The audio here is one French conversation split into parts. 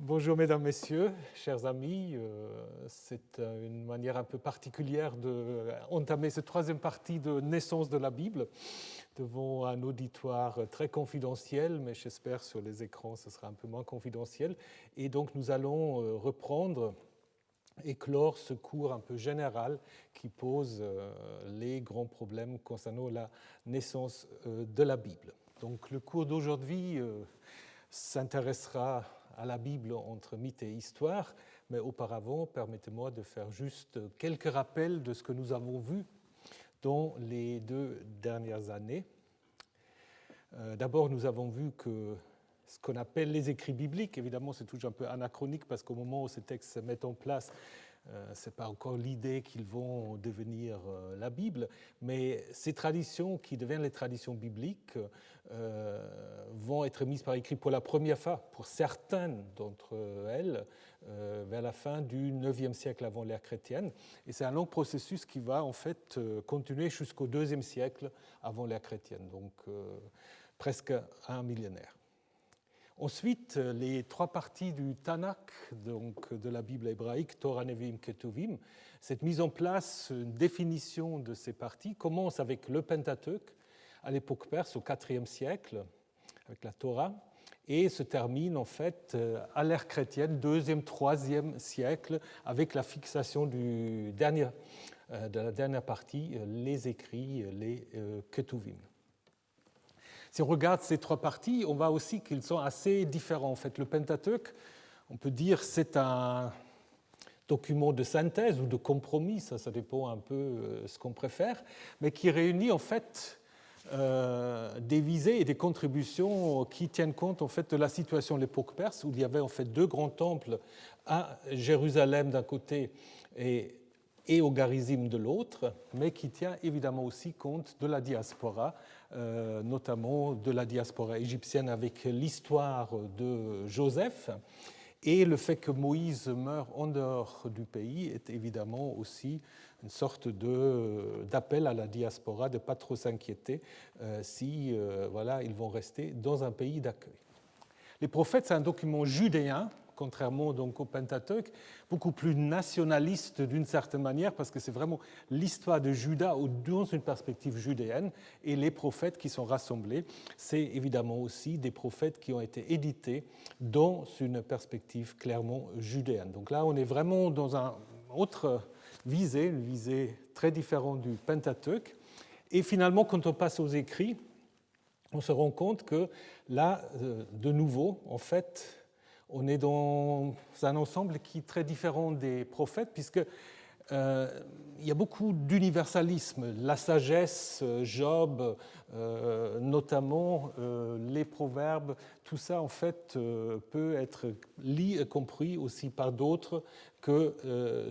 Bonjour mesdames, messieurs, chers amis. C'est une manière un peu particulière d'entamer cette troisième partie de Naissance de la Bible devant un auditoire très confidentiel, mais j'espère sur les écrans ce sera un peu moins confidentiel. Et donc nous allons reprendre et clore ce cours un peu général qui pose les grands problèmes concernant la naissance de la Bible. Donc le cours d'aujourd'hui s'intéressera à la Bible entre mythe et histoire, mais auparavant, permettez-moi de faire juste quelques rappels de ce que nous avons vu dans les 2 dernières années. D'abord, nous avons vu que ce qu'on appelle les écrits bibliques, évidemment c'est toujours un peu anachronique parce qu'au moment où ces textes se mettent en place, ce n'est pas encore l'idée qu'ils vont devenir la Bible, mais ces traditions qui deviennent les traditions bibliques vont être mises par écrit pour la première fois, pour certaines d'entre elles, vers la fin du IXe siècle avant l'ère chrétienne. Et c'est un long processus qui va en fait continuer jusqu'au IIe siècle avant l'ère chrétienne, donc presque un millénaire. Ensuite, les 3 parties du Tanakh, donc de la Bible hébraïque, Torah, Nevi'im, Ketuvim, cette mise en place, une définition de ces parties, commence avec le Pentateuque, à l'époque perse, au IVe siècle, avec la Torah, et se termine en fait à l'ère chrétienne, 2e, 3e siècle, avec la fixation de la dernière partie, les écrits, les Ketuvim. Si on regarde ces 3 parties, on voit aussi qu'ils sont assez différents. En fait, le Pentateuque, on peut dire c'est un document de synthèse ou de compromis, ça dépend un peu ce qu'on préfère, mais qui réunit en fait des visées et des contributions qui tiennent compte en fait de la situation de l'époque perse, où il y avait en fait 2 grands temples à Jérusalem d'un côté et au Garizim de l'autre, mais qui tient évidemment aussi compte de la diaspora, notamment de la diaspora égyptienne avec l'histoire de Joseph, et le fait que Moïse meure en dehors du pays est évidemment aussi une sorte d'appel à la diaspora de ne pas trop s'inquiéter si voilà, ils vont rester dans un pays d'accueil. Les prophètes, c'est un document judéen, contrairement donc au Pentateuque, beaucoup plus nationaliste d'une certaine manière, parce que c'est vraiment l'histoire de Juda dans une perspective judéenne, et les prophètes qui sont rassemblés, c'est évidemment aussi des prophètes qui ont été édités dans une perspective clairement judéenne. Donc là, on est vraiment dans une visée très différente du Pentateuque, et finalement, quand on passe aux écrits, on se rend compte que là, de nouveau, en fait, on est dans un ensemble qui est très différent des prophètes, puisque il y a beaucoup d'universalisme. La sagesse, Job, notamment les proverbes, tout ça, en fait, peut être lu et compris aussi par d'autres que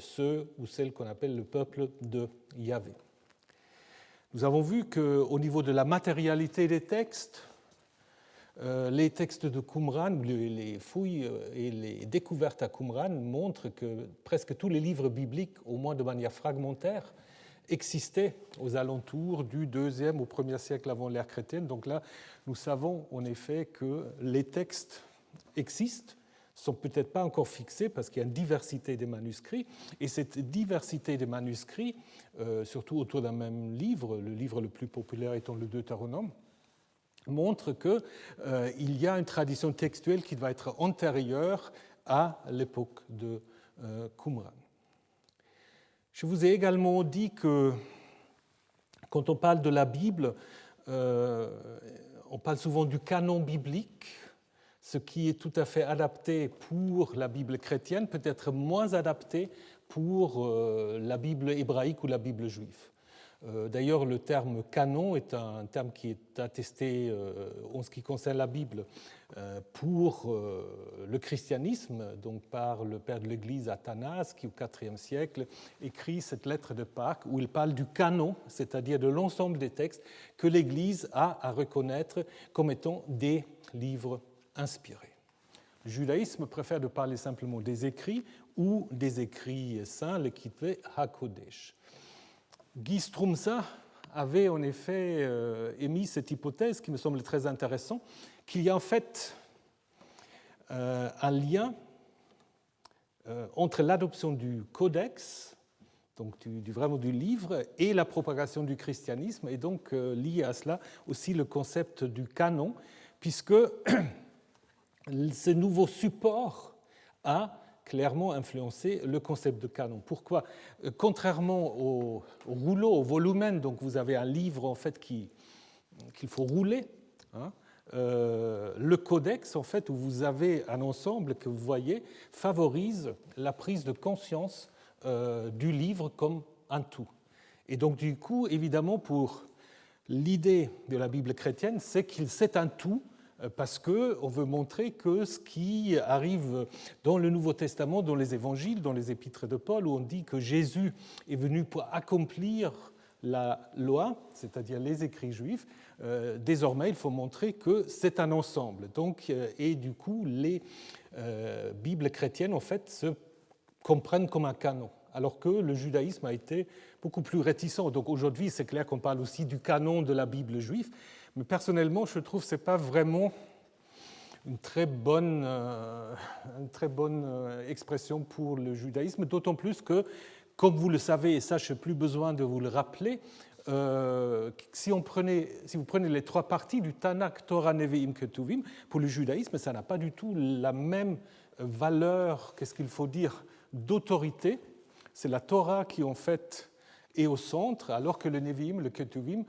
ceux ou celles qu'on appelle le peuple de Yahvé. Nous avons vu qu'au niveau de la matérialité des textes, les textes de Qumran, les fouilles et les découvertes à Qumran montrent que presque tous les livres bibliques, au moins de manière fragmentaire, existaient aux alentours du 2e au 1er siècle avant l'ère chrétienne. Donc là, nous savons en effet que les textes existent, ne sont peut-être pas encore fixés parce qu'il y a une diversité des manuscrits, et cette diversité des manuscrits, surtout autour d'un même livre, le livre le plus populaire étant le Deutéronome, montre qu'il y a une tradition textuelle qui doit être antérieure à l'époque de Qumran. Je vous ai également dit que quand on parle de la Bible, on parle souvent du canon biblique, ce qui est tout à fait adapté pour la Bible chrétienne, peut être moins adapté pour la Bible hébraïque ou la Bible juive. D'ailleurs, le terme canon est un terme qui est attesté en ce qui concerne la Bible pour le christianisme, donc par le père de l'Église Athanase, qui au IVe siècle écrit cette lettre de Pâques où il parle du canon, c'est-à-dire de l'ensemble des textes que l'Église a à reconnaître comme étant des livres inspirés. Le judaïsme préfère de parler simplement des écrits ou des écrits saints, le Kitve HaKodesh. Guy Strumsa avait en effet émis cette hypothèse qui me semble très intéressante, qu'il y a en fait un lien entre l'adoption du codex, donc vraiment du livre, et la propagation du christianisme, et donc lié à cela aussi le concept du canon, puisque ce nouveau support a clairement influencé le concept de canon. Pourquoi ? Contrairement au rouleau, au volumen, donc vous avez un livre en fait qu'il faut rouler, hein, le codex, en fait, où vous avez un ensemble que vous voyez, favorise la prise de conscience du livre comme un tout. Et donc, du coup, évidemment, pour l'idée de la Bible chrétienne, c'est un tout, parce qu'on veut montrer que ce qui arrive dans le Nouveau Testament, dans les évangiles, dans les épîtres de Paul, où on dit que Jésus est venu pour accomplir la loi, c'est-à-dire les écrits juifs, désormais il faut montrer que c'est un ensemble. Donc, et du coup, les Bibles chrétiennes en fait se comprennent comme un canon, alors que le judaïsme a été beaucoup plus réticent. Donc aujourd'hui, c'est clair qu'on parle aussi du canon de la Bible juive, mais personnellement, je trouve que ce n'est pas vraiment une très bonne expression pour le judaïsme, d'autant plus que, comme vous le savez, et ça, je n'ai plus besoin de vous le rappeler, si vous prenez les trois parties du Tanakh, Torah, Nevi'im, Ketuvim, pour le judaïsme, ça n'a pas du tout la même valeur, qu'est-ce qu'il faut dire, d'autorité. C'est la Torah qui, en fait, est au centre, alors que le Nevi'im, le Ketuvim,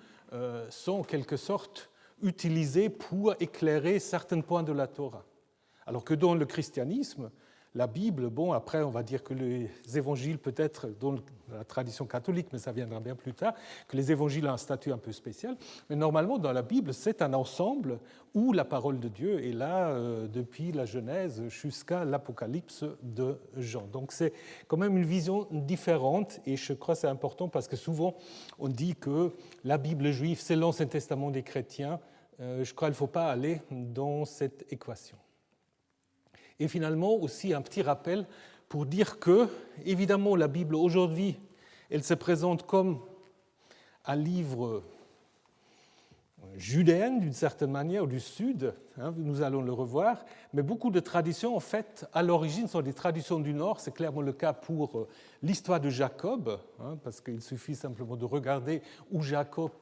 sont en quelque sorte utilisés pour éclairer certains points de la Torah. Alors que dans le christianisme, la Bible, bon, après on va dire que les évangiles, peut-être dans la tradition catholique, mais ça viendra bien plus tard, que les évangiles ont un statut un peu spécial, mais normalement dans la Bible, c'est un ensemble où la parole de Dieu est là depuis la Genèse jusqu'à l'Apocalypse de Jean. Donc c'est quand même une vision différente, et je crois que c'est important parce que souvent on dit que la Bible juive, c'est l'Ancien Testament des chrétiens. Je crois qu'il ne faut pas aller dans cette équation. Et finalement, aussi un petit rappel pour dire que, évidemment, la Bible aujourd'hui, elle se présente comme un livre judéen, d'une certaine manière, du Sud, hein, nous allons le revoir, mais beaucoup de traditions, en fait, à l'origine, sont des traditions du Nord. C'est clairement le cas pour l'histoire de Jacob, hein, parce qu'il suffit simplement de regarder où Jacob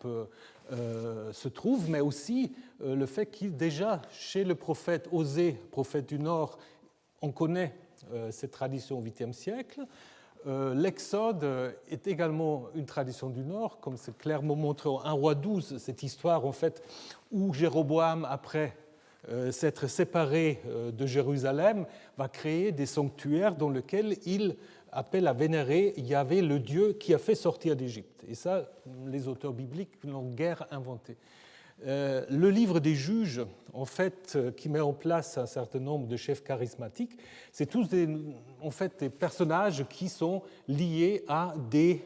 se trouve, mais aussi le fait qu'il, déjà, chez le prophète Osée, prophète du Nord, on connaît cette tradition au 8e siècle. L'Exode est également une tradition du Nord, comme c'est clairement montré en 1 Roi 12, cette histoire en fait où Jéroboam, après s'être séparé de Jérusalem, va créer des sanctuaires dans lesquels il appelle à vénérer Yahvé, le Dieu qui a fait sortir d'Égypte. Et ça, les auteurs bibliques n'ont guère inventé. Le livre des juges, en fait, qui met en place un certain nombre de chefs charismatiques, c'est tous des personnages qui sont liés à des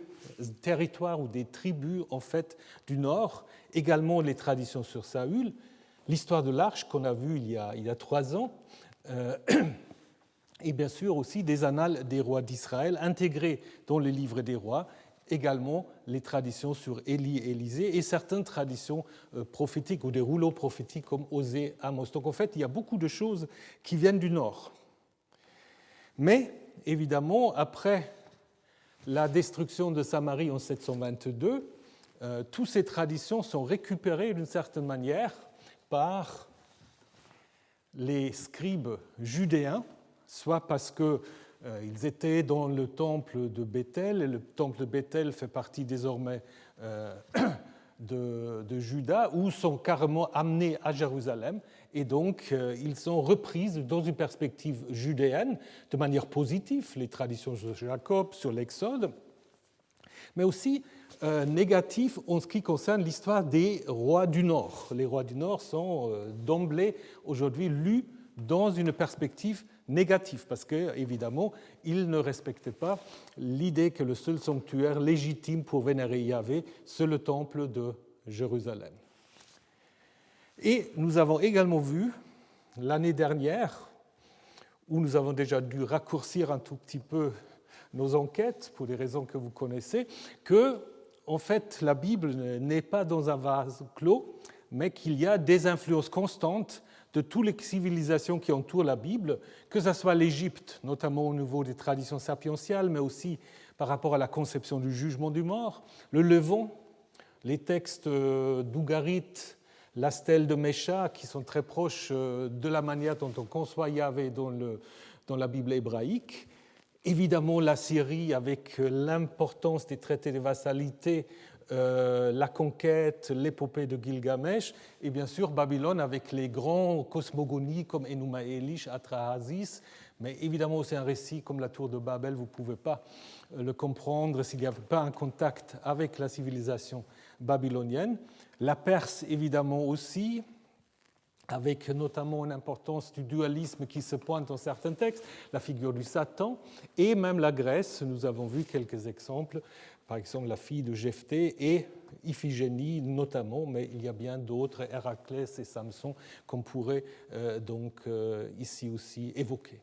territoires ou des tribus en fait, du Nord, également les traditions sur Saül, l'histoire de l'Arche qu'on a vue il y a 3 ans, et bien sûr aussi des annales des rois d'Israël intégrés dans les livres des rois, également les traditions sur Élie et Élisée et certaines traditions prophétiques ou des rouleaux prophétiques comme Osée, Amos. Donc en fait, il y a beaucoup de choses qui viennent du Nord. Mais évidemment, après la destruction de Samarie en 722, toutes ces traditions sont récupérées d'une certaine manière par les scribes judéens, soit parce qu'ils étaient dans le temple de Béthel, et le temple de Béthel fait partie désormais de Juda, ou sont carrément amenés à Jérusalem, et donc ils sont reprises dans une perspective judéenne, de manière positive, les traditions de Jacob sur l'Exode, mais aussi négatif en ce qui concerne l'histoire des rois du Nord. Les rois du Nord sont d'emblée aujourd'hui lus dans une perspective négative, parce qu'évidemment, ils ne respectaient pas l'idée que le seul sanctuaire légitime pour vénérer Yahvé, c'est le temple de Jérusalem. Et nous avons également vu, l'année dernière, où nous avons déjà dû raccourcir un tout petit peu nos enquêtes, pour des raisons que vous connaissez, que, en fait, la Bible n'est pas dans un vase clos, mais qu'il y a des influences constantes de toutes les civilisations qui entourent la Bible, que ce soit l'Égypte, notamment au niveau des traditions sapientiales, mais aussi par rapport à la conception du jugement du mort, le Levant, les textes d'Ougarit, la stèle de Mesha, qui sont très proches de la manière dont on conçoit Yahvé dans la Bible hébraïque. Évidemment, la Syrie, avec l'importance des traités de vassalité, la conquête, l'épopée de Gilgamesh, et bien sûr Babylone avec les grands cosmogonies comme Enuma Elish, Atrahasis, mais évidemment c'est un récit comme la tour de Babel, vous ne pouvez pas le comprendre s'il n'y a pas un contact avec la civilisation babylonienne. La Perse évidemment aussi, avec notamment une importance du dualisme qui se pointe dans certains textes, la figure du Satan, et même la Grèce, nous avons vu quelques exemples, par exemple la fille de Jephthé et Iphigénie notamment, mais il y a bien d'autres, Héraclès et Samson, qu'on pourrait ici aussi évoquer.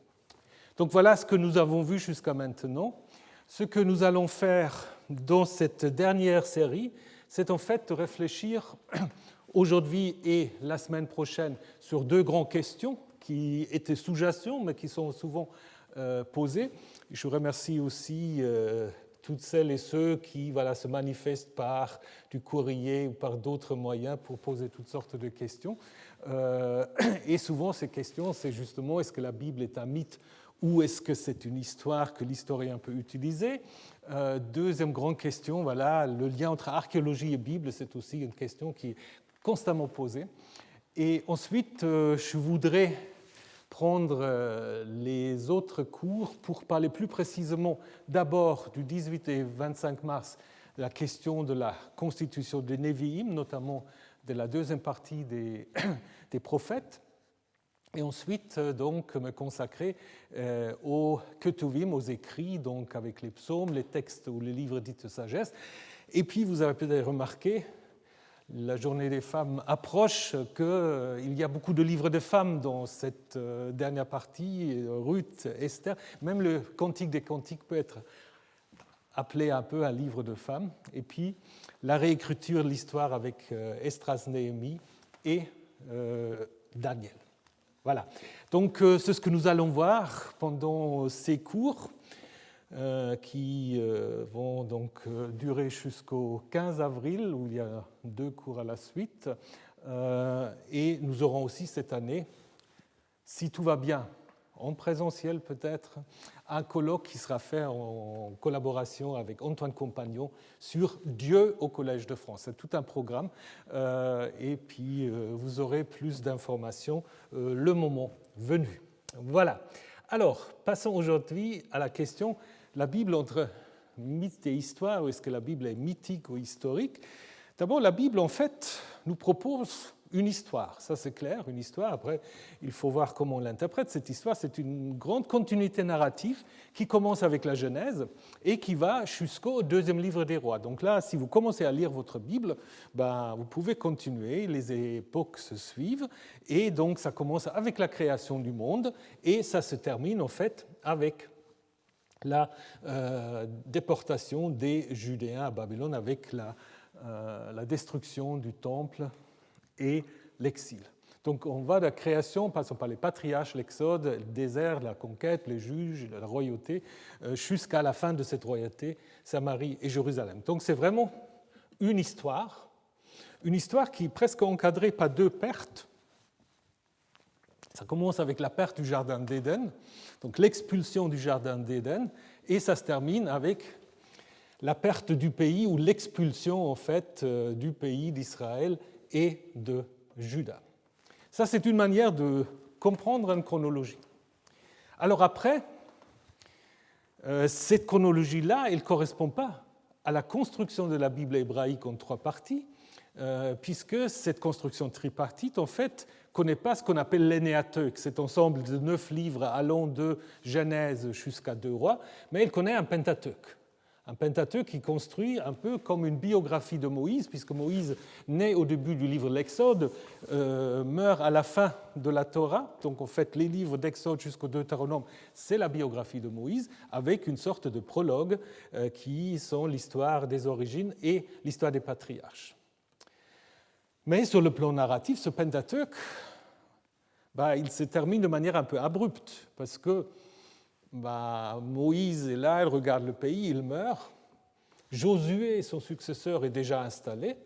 Donc voilà ce que nous avons vu jusqu'à maintenant. Ce que nous allons faire dans cette dernière série, c'est en fait de réfléchir aujourd'hui et la semaine prochaine sur deux grandes questions qui étaient sous-jacentes, mais qui sont souvent posées. Je remercie aussi toutes celles et ceux qui se manifestent par du courrier ou par d'autres moyens pour poser toutes sortes de questions. Et souvent, ces questions, c'est justement est-ce que la Bible est un mythe ou est-ce que c'est une histoire que l'historien peut utiliser? Deuxième grande question, le lien entre archéologie et Bible, c'est aussi une question qui est constamment posée. Et ensuite, je voudrais prendre les autres cours pour parler plus précisément d'abord du 18 et 25 mars, la question de la constitution des Névi'im, notamment de la deuxième partie des prophètes, et ensuite donc me consacrer aux Ketuvim, aux écrits, donc avec les psaumes, les textes ou les livres dits de sagesse. Et puis vous avez peut-être remarqué, la journée des femmes approche, qu'il y a beaucoup de livres de femmes dans cette dernière partie, Ruth, Esther, même le Cantique des Cantiques peut être appelé un peu un livre de femmes. Et puis la réécriture de l'histoire avec Esdras, Néhémie et Daniel. Voilà, donc c'est ce que nous allons voir pendant ces cours qui vont donc durer jusqu'au 15 avril, où il y a 2 cours à la suite. Et nous aurons aussi cette année, si tout va bien, en présentiel peut-être, un colloque qui sera fait en collaboration avec Antoine Compagnon sur Dieu au Collège de France. C'est tout un programme et puis vous aurez plus d'informations le moment venu. Voilà. Alors, passons aujourd'hui à la question, la Bible entre mythe et histoire, ou est-ce que la Bible est mythique ou historique? D'abord, la Bible, en fait, nous propose une histoire, ça c'est clair, une histoire. Après, il faut voir comment on l'interprète. Cette histoire, c'est une grande continuité narrative qui commence avec la Genèse et qui va jusqu'au 2e livre des Rois. Donc là, si vous commencez à lire votre Bible, vous pouvez continuer, les époques se suivent, et donc ça commence avec la création du monde, et ça se termine en fait avec la déportation des Judéens à Babylone, avec la destruction du temple et l'exil. Donc on va de la création, passant par les patriarches, l'exode, le désert, la conquête, les juges, la royauté, jusqu'à la fin de cette royauté, Samarie et Jérusalem. Donc c'est vraiment une histoire qui est presque encadrée par 2 pertes. Ça commence avec la perte du jardin d'Éden, donc l'expulsion du jardin d'Éden, et ça se termine avec la perte du pays ou l'expulsion en fait du pays d'Israël et de Juda. Ça, c'est une manière de comprendre une chronologie. Alors après, cette chronologie-là, elle ne correspond pas à la construction de la Bible hébraïque en 3 parties, puisque cette construction tripartite, en fait, ne connaît pas ce qu'on appelle l'Énéateuque, cet ensemble de 9 livres allant de Genèse jusqu'à 2 Rois, mais elle connaît un Pentateuque. Un Pentateuque qui construit un peu comme une biographie de Moïse, puisque Moïse naît au début du livre de l'Exode, meurt à la fin de la Torah. Donc en fait, les livres d'Exode jusqu'au Deutéronome, c'est la biographie de Moïse, avec une sorte de prologue qui sont l'histoire des origines et l'histoire des patriarches. Mais sur le plan narratif, ce Pentateuque il se termine de manière un peu abrupte, parce que Moïse est là, il regarde le pays, il meurt. Josué, son successeur, est déjà installé, et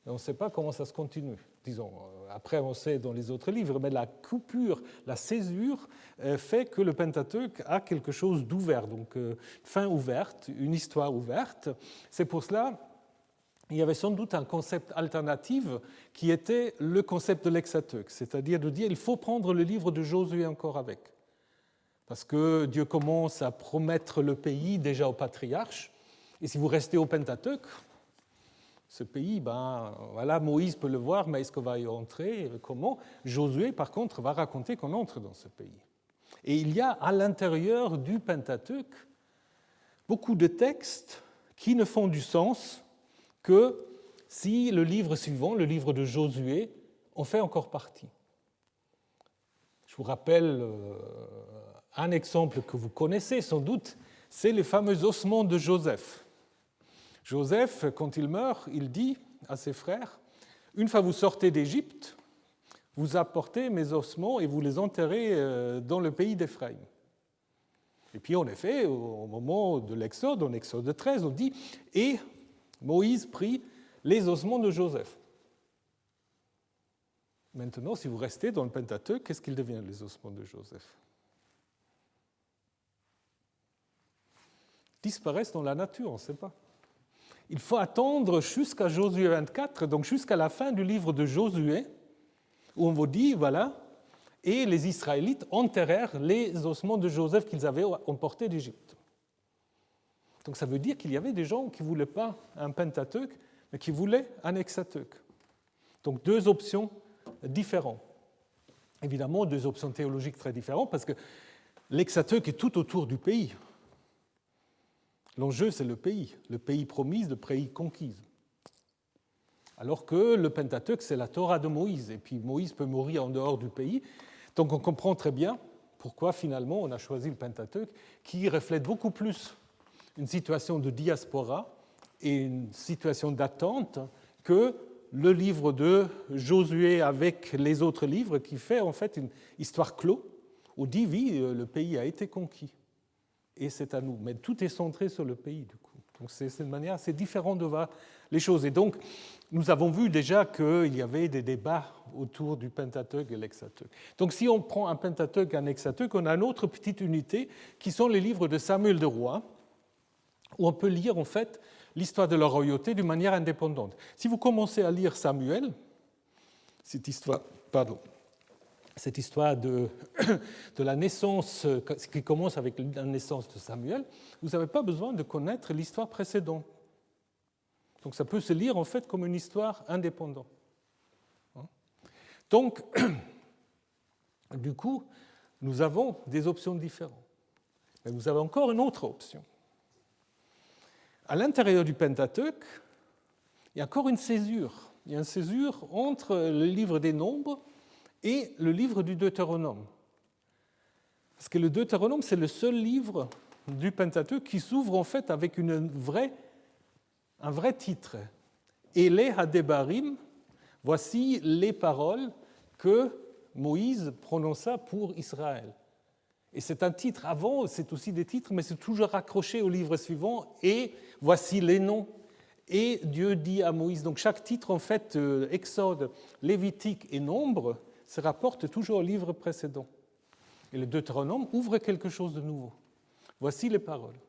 on ne sait pas comment ça se continue. Disons, après on sait dans les autres livres, mais la coupure, la césure fait que le Pentateuque a quelque chose d'ouvert, donc fin ouverte, une histoire ouverte. C'est pour cela qu'il y avait sans doute un concept alternatif qui était le concept de l'Hexateuque, c'est-à-dire de dire il faut prendre le livre de Josué encore avec. Parce que Dieu commence à promettre le pays déjà aux patriarches, et si vous restez au Pentateuque, ce pays, Moïse peut le voir, mais est-ce qu'on va y entrer? Comment? Josué, par contre, va raconter qu'on entre dans ce pays. Et il y a à l'intérieur du Pentateuque beaucoup de textes qui ne font du sens que si le livre suivant, le livre de Josué, en fait encore partie. Je vous rappelle un exemple que vous connaissez sans doute, c'est les fameux ossements de Joseph. Joseph, quand il meurt, il dit à ses frères, « Une fois vous sortez d'Égypte, vous apportez mes ossements et vous les enterrez dans le pays d'Éphraïm. » Et puis en effet, au moment de l'Exode, en Exode 13, on dit « Et Moïse prit les ossements de Joseph. » Maintenant, si vous restez dans le Pentateuque, qu'est-ce qu'ils deviennent les ossements de Joseph? Disparaissent dans la nature, on ne sait pas. Il faut attendre jusqu'à Josué 24, donc jusqu'à la fin du livre de Josué, où on vous dit, voilà, et les Israélites enterrèrent les ossements de Joseph qu'ils avaient emportés d'Égypte. Donc ça veut dire qu'il y avait des gens qui ne voulaient pas un Pentateuque, mais qui voulaient un Hexateuque. Donc deux options différentes. Évidemment, deux options théologiques très différentes, parce que l'Hexateuque est tout autour du pays. L'enjeu, c'est le pays promis, le pays conquis. Alors que le Pentateuque, c'est la Torah de Moïse, et puis Moïse peut mourir en dehors du pays. Donc on comprend très bien pourquoi finalement on a choisi le Pentateuque, qui reflète beaucoup plus une situation de diaspora et une situation d'attente que le livre de Josué avec les autres livres, qui fait en fait une histoire close, où dit oui, le pays a été conquis. Et c'est à nous. Mais tout est centré sur le pays, du coup. Donc c'est une manière assez différente de voir les choses. Et donc, nous avons vu déjà qu'il y avait des débats autour du Pentateuque et l'Hexateuque. Donc si on prend un Pentateuque et un Hexateuque, on a une autre petite unité qui sont les livres de Samuel de Roi, où on peut lire en fait l'histoire de la royauté d'une manière indépendante. Si vous commencez à lire Samuel, cette histoire de la naissance, qui commence avec la naissance de Samuel, vous n'avez pas besoin de connaître l'histoire précédente. Donc ça peut se lire en fait comme une histoire indépendante. Donc, du coup, nous avons des options différentes. Mais vous avez encore une autre option. À l'intérieur du Pentateuque, il y a encore une césure. Il y a une césure entre le livre des Nombres et le livre du Deutéronome. Parce que le Deutéronome, c'est le seul livre du Pentateuque qui s'ouvre en fait avec un vrai titre. Elé Hadebarim, voici les paroles que Moïse prononça pour Israël. Et c'est un titre, avant c'est aussi des titres, mais c'est toujours raccroché au livre suivant, et voici les noms. Et Dieu dit à Moïse, donc chaque titre en fait, Exode, Lévitique et Nombre, se rapporte toujours au livre précédent. Et le Deutéronome ouvre quelque chose de nouveau. Voici les paroles.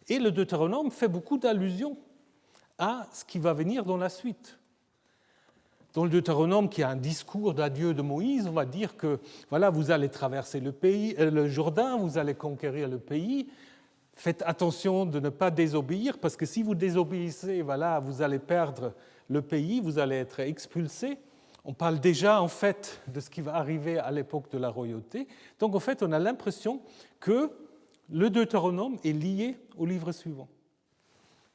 Et le Deutéronome fait beaucoup d'allusions à ce qui va venir dans la suite. Dans le Deutéronome, qui a un discours d'adieu de Moïse, on va dire que voilà, vous allez traverser le Jourdain, vous allez conquérir le pays. Faites attention de ne pas désobéir, parce que si vous désobéissez, voilà, vous allez perdre le pays, vous allez être expulsés. On parle déjà en fait de ce qui va arriver à l'époque de la royauté. Donc en fait, on a l'impression que le Deutéronome est lié au livre suivant,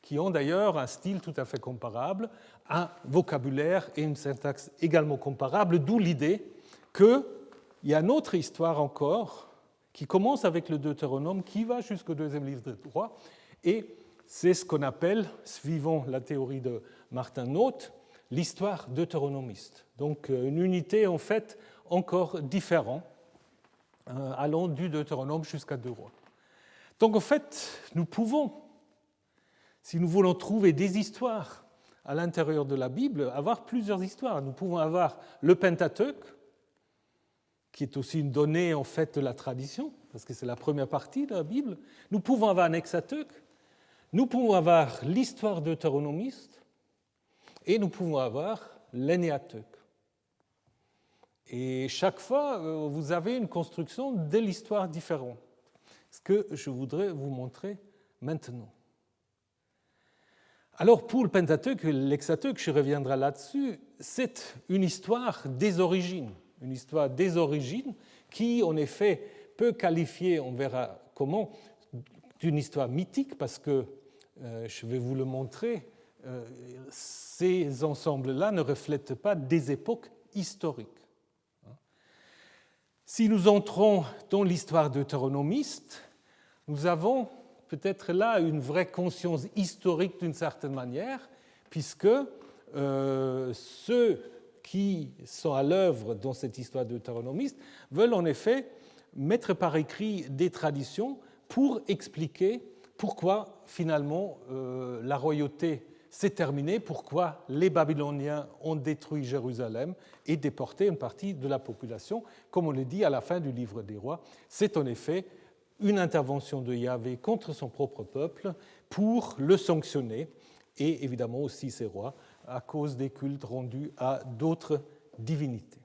qui ont d'ailleurs un style tout à fait comparable, un vocabulaire et une syntaxe également comparables, d'où l'idée qu'il y a une autre histoire encore qui commence avec le Deutéronome, qui va jusqu'au deuxième livre de Roi, et c'est ce qu'on appelle, suivant la théorie de Martin Noth, l'histoire deutéronomiste. Donc une unité en fait encore différents, allant du Deutéronome jusqu'à 2 Rois. Donc en fait, nous pouvons, si nous voulons trouver des histoires à l'intérieur de la Bible, avoir plusieurs histoires. Nous pouvons avoir le Pentateuque, qui est aussi une donnée en fait de la tradition, parce que c'est la première partie de la Bible. Nous pouvons avoir un Hexateuque, nous pouvons avoir l'histoire deutéronomiste, et nous pouvons avoir l'Énéateuque. Et chaque fois, vous avez une construction de l'histoire différente, ce que je voudrais vous montrer maintenant. Alors pour le Pentateuque et l'Hexateuque, je reviendrai là-dessus, c'est une histoire des origines qui, en effet, peut qualifier, on verra comment, d'une histoire mythique, parce que, je vais vous le montrer, ces ensembles-là ne reflètent pas des époques historiques. Si nous entrons dans l'histoire deutéronomiste, nous avons peut-être là une vraie conscience historique d'une certaine manière, puisque ceux qui sont à l'œuvre dans cette histoire deutéronomiste veulent en effet mettre par écrit des traditions pour expliquer pourquoi finalement la royauté s'est terminée, pourquoi les Babyloniens ont détruit Jérusalem et déporté une partie de la population. Comme on le dit à la fin du livre des rois, c'est en effet une intervention de Yahvé contre son propre peuple pour le sanctionner, et évidemment aussi ses rois, à cause des cultes rendus à d'autres divinités.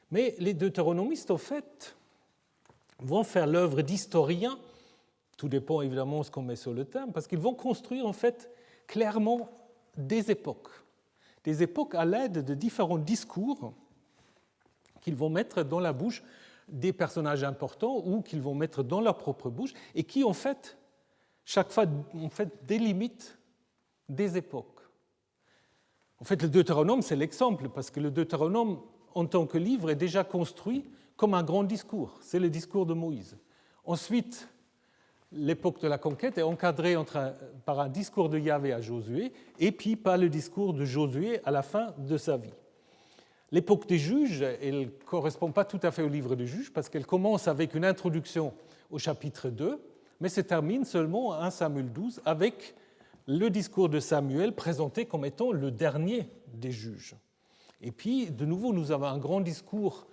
Mais les deutéronomistes, en fait, vont faire l'œuvre d'historiens, tout dépend évidemment de ce qu'on met sur le terme, parce qu'ils vont construire en fait clairement des époques à l'aide de différents discours qu'ils vont mettre dans la bouche des personnages importants ou qu'ils vont mettre dans leur propre bouche et qui, en fait, chaque fois, délimitent des époques. En fait, le Deutéronome, c'est l'exemple, parce que le Deutéronome, en tant que livre, est déjà construit comme un grand discours. C'est le discours de Moïse. Ensuite, l'époque de la conquête est encadrée par un discours de Yahvé à Josué et puis par le discours de Josué à la fin de sa vie. L'époque des juges, elle ne correspond pas tout à fait au livre des juges parce qu'elle commence avec une introduction au chapitre 2, mais se termine seulement à 1 Samuel 12 avec le discours de Samuel présenté comme étant le dernier des juges. Et puis, de nouveau, nous avons un grand discours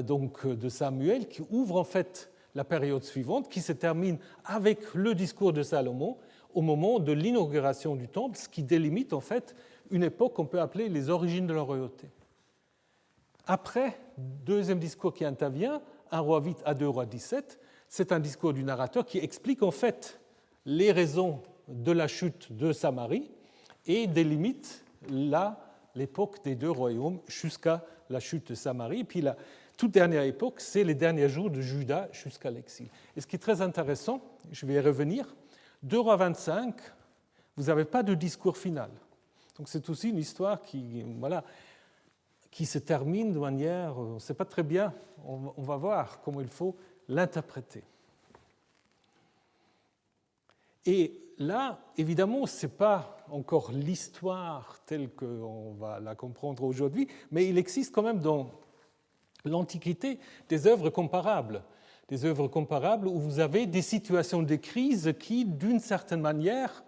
donc, de Samuel qui ouvre en fait la période suivante, qui se termine avec le discours de Salomon au moment de l'inauguration du temple, ce qui délimite en fait une époque qu'on peut appeler les origines de la royauté. Après, deuxième discours qui intervient, 1 roi 8 à 2 rois 17, c'est un discours du narrateur qui explique en fait les raisons de la chute de Samarie et délimite là l'époque des 2 royaumes jusqu'à la chute de Samarie. Et puis la toute dernière époque, c'est les derniers jours de Juda jusqu'à l'exil. Et ce qui est très intéressant, je vais y revenir, 2 rois 25, vous n'avez pas de discours final. Donc c'est aussi une histoire qui se termine de manière, on ne sait pas très bien, on va voir comment il faut l'interpréter. Et là, évidemment, ce n'est pas encore l'histoire telle qu'on va la comprendre aujourd'hui, mais il existe quand même dans l'Antiquité des œuvres comparables où vous avez des situations de crise qui, d'une certaine manière,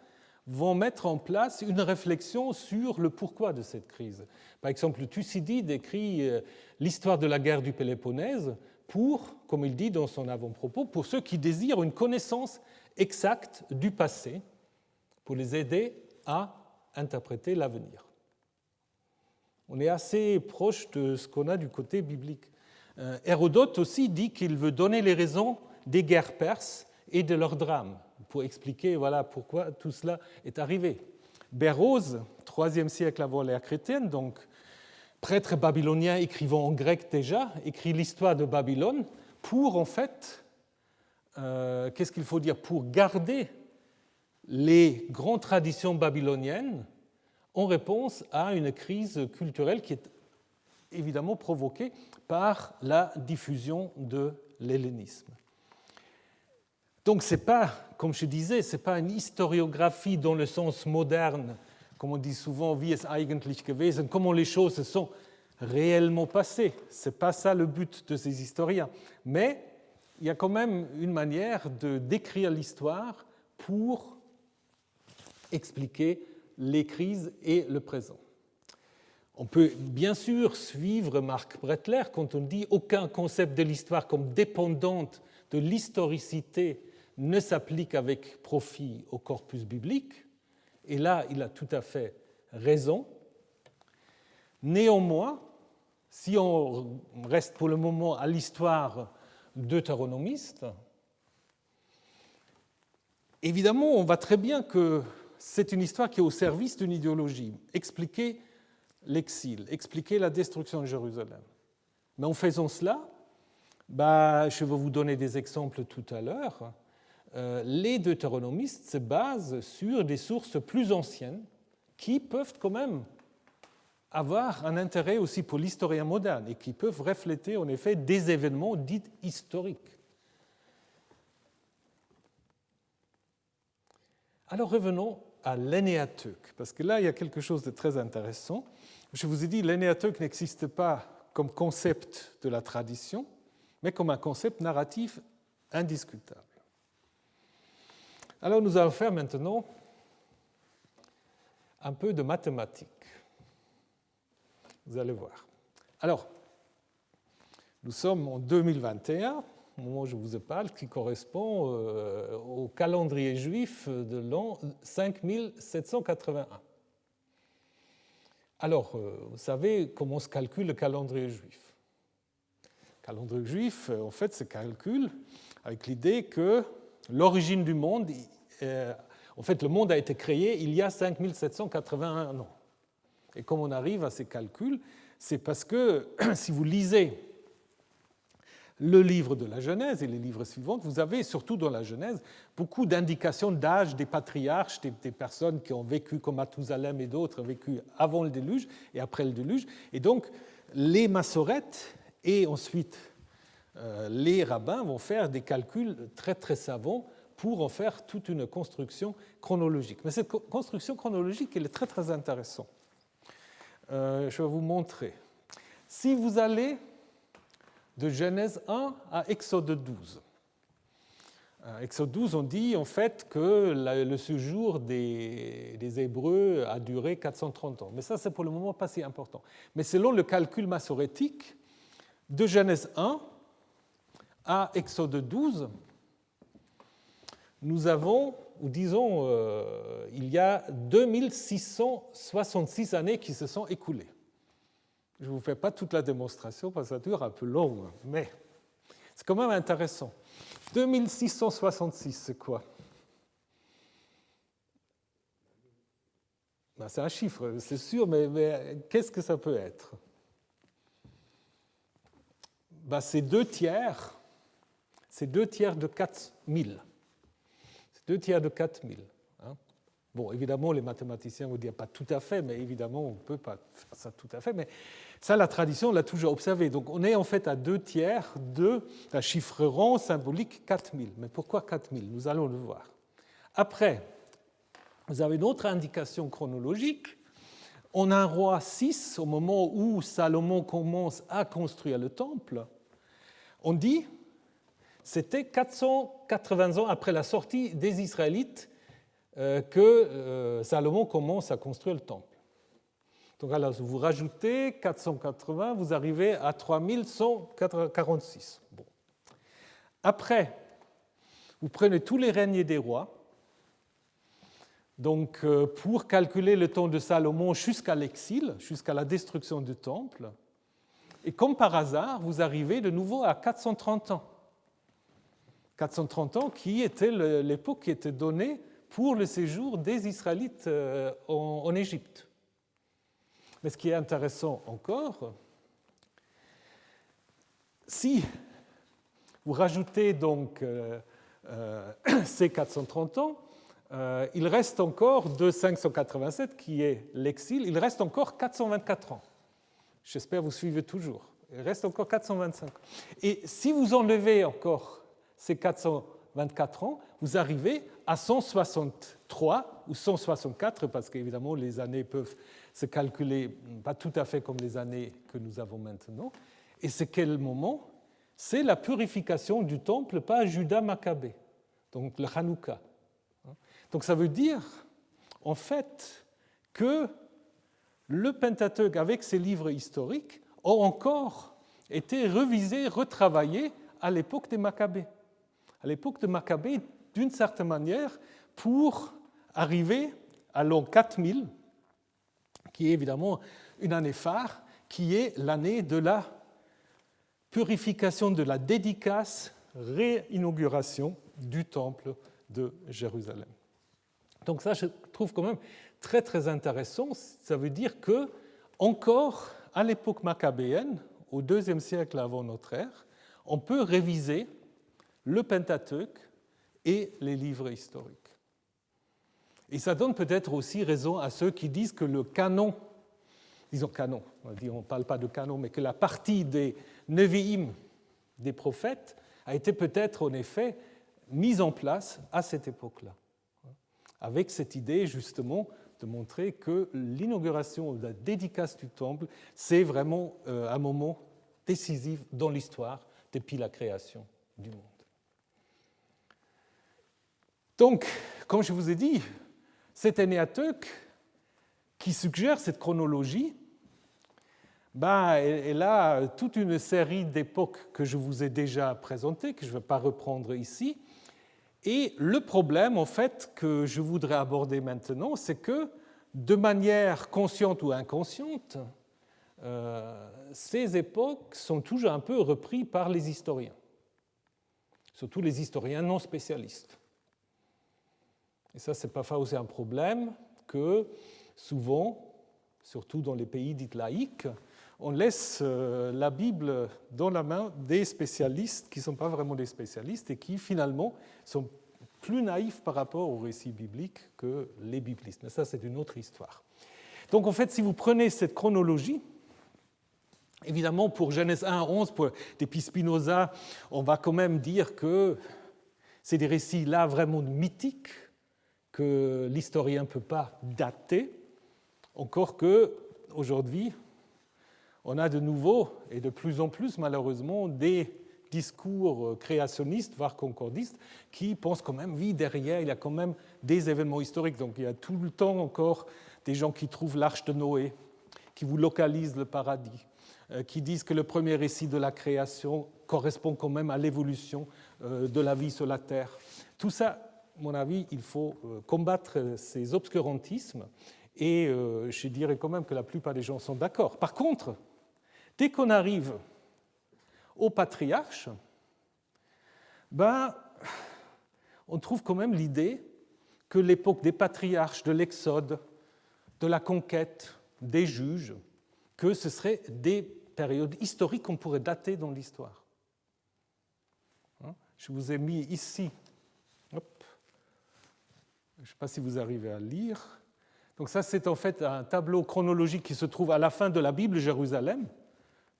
vont mettre en place une réflexion sur le pourquoi de cette crise. Par exemple, Thucydide décrit l'histoire de la guerre du Péloponnèse pour, comme il dit dans son avant-propos, pour ceux qui désirent une connaissance exacte du passé, pour les aider à interpréter l'avenir. On est assez proche de ce qu'on a du côté biblique. Hérodote aussi dit qu'il veut donner les raisons des guerres perses et de leurs drames, pour expliquer pourquoi tout cela est arrivé. Berose, IIIe siècle avant l'ère chrétienne, donc prêtre babylonien écrivant en grec déjà, écrit l'histoire de Babylone pour, en fait, qu'est-ce qu'il faut dire, pour garder les grandes traditions babyloniennes en réponse à une crise culturelle qui est évidemment provoquée par la diffusion de l'hellénisme. Donc ce n'est pas, comme je disais, ce n'est pas une historiographie dans le sens moderne, comme on dit souvent, wie es eigentlich gewesen, comment les choses se sont réellement passé. Ce n'est pas ça le but de ces historiens. Mais il y a quand même une manière de décrire l'histoire pour expliquer les crises et le présent. On peut bien sûr suivre Marc Brettler quand on dit aucun concept de l'histoire comme dépendante de l'historicité ne s'applique avec profit au corpus biblique. Et là, il a tout à fait raison. Néanmoins, si on reste pour le moment à l'histoire deutéronomiste, évidemment, on voit très bien que c'est une histoire qui est au service d'une idéologie. Expliquer l'exil, expliquer la destruction de Jérusalem. Mais en faisant cela, je vais vous donner des exemples tout à l'heure, les deutéronomistes se basent sur des sources plus anciennes qui peuvent quand même avoir un intérêt aussi pour l'historien moderne et qui peuvent refléter en effet des événements dits historiques. Alors revenons à l'Enéateuque, parce que là il y a quelque chose de très intéressant. Je vous ai dit, l'Enéateuque n'existe pas comme concept de la tradition, mais comme un concept narratif indiscutable. Alors nous allons faire maintenant un peu de mathématiques. Vous allez voir. Alors, nous sommes en 2021, au moment où je vous parle, qui correspond au calendrier juif de l'an 5781. Alors, vous savez comment se calcule le calendrier juif. Le calendrier juif, en fait, se calcule avec l'idée que l'origine du monde, en fait, le monde a été créé il y a 5781 ans. Et comme on arrive à ces calculs, c'est parce que si vous lisez le livre de la Genèse et les livres suivants, vous avez, surtout dans la Genèse, beaucoup d'indications d'âge des patriarches, des personnes qui ont vécu comme Mathusalem et d'autres, ont vécu avant le déluge et après le déluge. Et donc, les massorètes et ensuite les rabbins vont faire des calculs très, très savants pour en faire toute une construction chronologique. Mais cette construction chronologique, elle est très, très intéressante. Je vais vous montrer. Si vous allez de Genèse 1 à Exode 12, Exode 12, on dit en fait que le séjour des Hébreux a duré 430 ans. Mais ça, c'est pour le moment pas si important. Mais selon le calcul massorétique, de Genèse 1 à Exode 12, nous avons, ou disons, il y a 2666 années qui se sont écoulées. Je ne vous fais pas toute la démonstration parce que ça dure un peu long, mais c'est quand même intéressant. 2666, c'est quoi? C'est un chiffre, c'est sûr, mais qu'est-ce que ça peut être? C'est 2 tiers. C'est 2 tiers de 4000. C'est 2 tiers de 4000. Bon, évidemment, les mathématiciens vont dire pas tout à fait, mais évidemment, on ne peut pas faire ça tout à fait. Mais ça, la tradition l'a toujours observé. Donc, on est en fait à 2 tiers d'un chiffre rond symbolique 4000. Mais pourquoi 4000? Nous allons le voir. Après, vous avez une autre indication chronologique. On a un roi 6 au moment où Salomon commence à construire le temple. On dit c'était 480 ans après la sortie des Israélites que Salomon commence à construire le temple. Donc alors, vous rajoutez 480, vous arrivez à 3146. Bon. Après, vous prenez tous les règnes des rois. Donc, pour calculer le temps de Salomon jusqu'à l'exil, jusqu'à la destruction du temple, et comme par hasard, vous arrivez de nouveau à 430 ans. 430 ans qui était l'époque qui était donnée pour le séjour des Israélites en Égypte. Mais ce qui est intéressant encore, si vous rajoutez donc ces 430 ans, il reste encore de 587, qui est l'exil, il reste encore 424 ans. J'espère que vous suivez toujours. Il reste encore 425 ans. Et si vous enlevez encore ces 424 ans, vous arrivez à 163 163 ou 164, parce qu'évidemment les années peuvent se calculer pas tout à fait comme les années que nous avons maintenant. Et c'est quel moment? C'est la purification du temple par Judas Maccabée, donc le Hanouka. Donc ça veut dire, en fait, que le Pentateuque, avec ses livres historiques, ont encore été révisés, retravaillés à l'époque des Maccabées. À l'époque de Maccabée, d'une certaine manière, pour arriver à l'an 4000, qui est évidemment une année phare, qui est l'année de la purification, de la dédicace, réinauguration du temple de Jérusalem. Donc ça, je trouve quand même très, très intéressant. Ça veut dire que, encore à l'époque maccabéenne, au IIe siècle avant notre ère, on peut réviser le Pentateuque et les livres historiques. Et ça donne peut-être aussi raison à ceux qui disent que le canon, disons canon, on ne parle pas de canon, mais que la partie des Nevi'im, des prophètes, a été peut-être en effet mise en place à cette époque-là, avec cette idée justement de montrer que l'inauguration ou la dédicace du temple, c'est vraiment un moment décisif dans l'histoire depuis la création du monde. Donc, comme je vous ai dit, cet Enéateuque qui suggère cette chronologie, elle a toute une série d'époques que je vous ai déjà présentées, que je ne vais pas reprendre ici. Et le problème, en fait, que je voudrais aborder maintenant, c'est que, de manière consciente ou inconsciente, ces époques sont toujours un peu reprises par les historiens, surtout les historiens non spécialistes. Et ça, c'est parfois aussi un problème que, souvent, surtout dans les pays dits laïques, on laisse la Bible dans la main des spécialistes qui ne sont pas vraiment des spécialistes et qui, finalement, sont plus naïfs par rapport au récit biblique que les biblistes. Mais ça, c'est une autre histoire. Donc, en fait, si vous prenez cette chronologie, évidemment, pour Genèse 1 à 11, depuis Spinoza, on va quand même dire que c'est des récits là vraiment mythiques, que l'historien ne peut pas dater, encore qu'aujourd'hui, on a de nouveau, et de plus en plus malheureusement, des discours créationnistes, voire concordistes, qui pensent quand même, oui, derrière, il y a quand même des événements historiques. Donc il y a tout le temps encore des gens qui trouvent l'arche de Noé, qui vous localisent le paradis, qui disent que le premier récit de la création correspond quand même à l'évolution de la vie sur la Terre. Tout ça, à mon avis, il faut combattre ces obscurantismes, et je dirais quand même que la plupart des gens sont d'accord. Par contre, dès qu'on arrive aux patriarches, on trouve quand même l'idée que l'époque des patriarches, de l'Exode, de la conquête, des juges, que ce seraient des périodes historiques qu'on pourrait dater dans l'histoire. Je vous ai mis ici, je ne sais pas si vous arrivez à lire. Donc ça, c'est en fait un tableau chronologique qui se trouve à la fin de la Bible Jérusalem,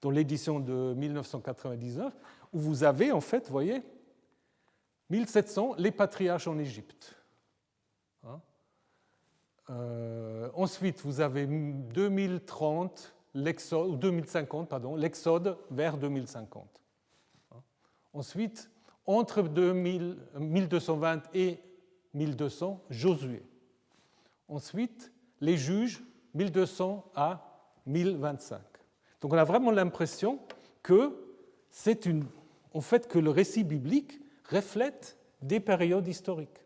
dans l'édition de 1999, où vous avez, en fait, vous voyez, 1700, les patriarches en Égypte. Ensuite, vous avez 2030, ou 2050, pardon, l'Exode vers 2050. Ensuite, entre 1220 et 1200, Josué. Ensuite, les juges, 1200 à 1025. Donc on a vraiment l'impression que c'est en fait que le récit biblique reflète des périodes historiques.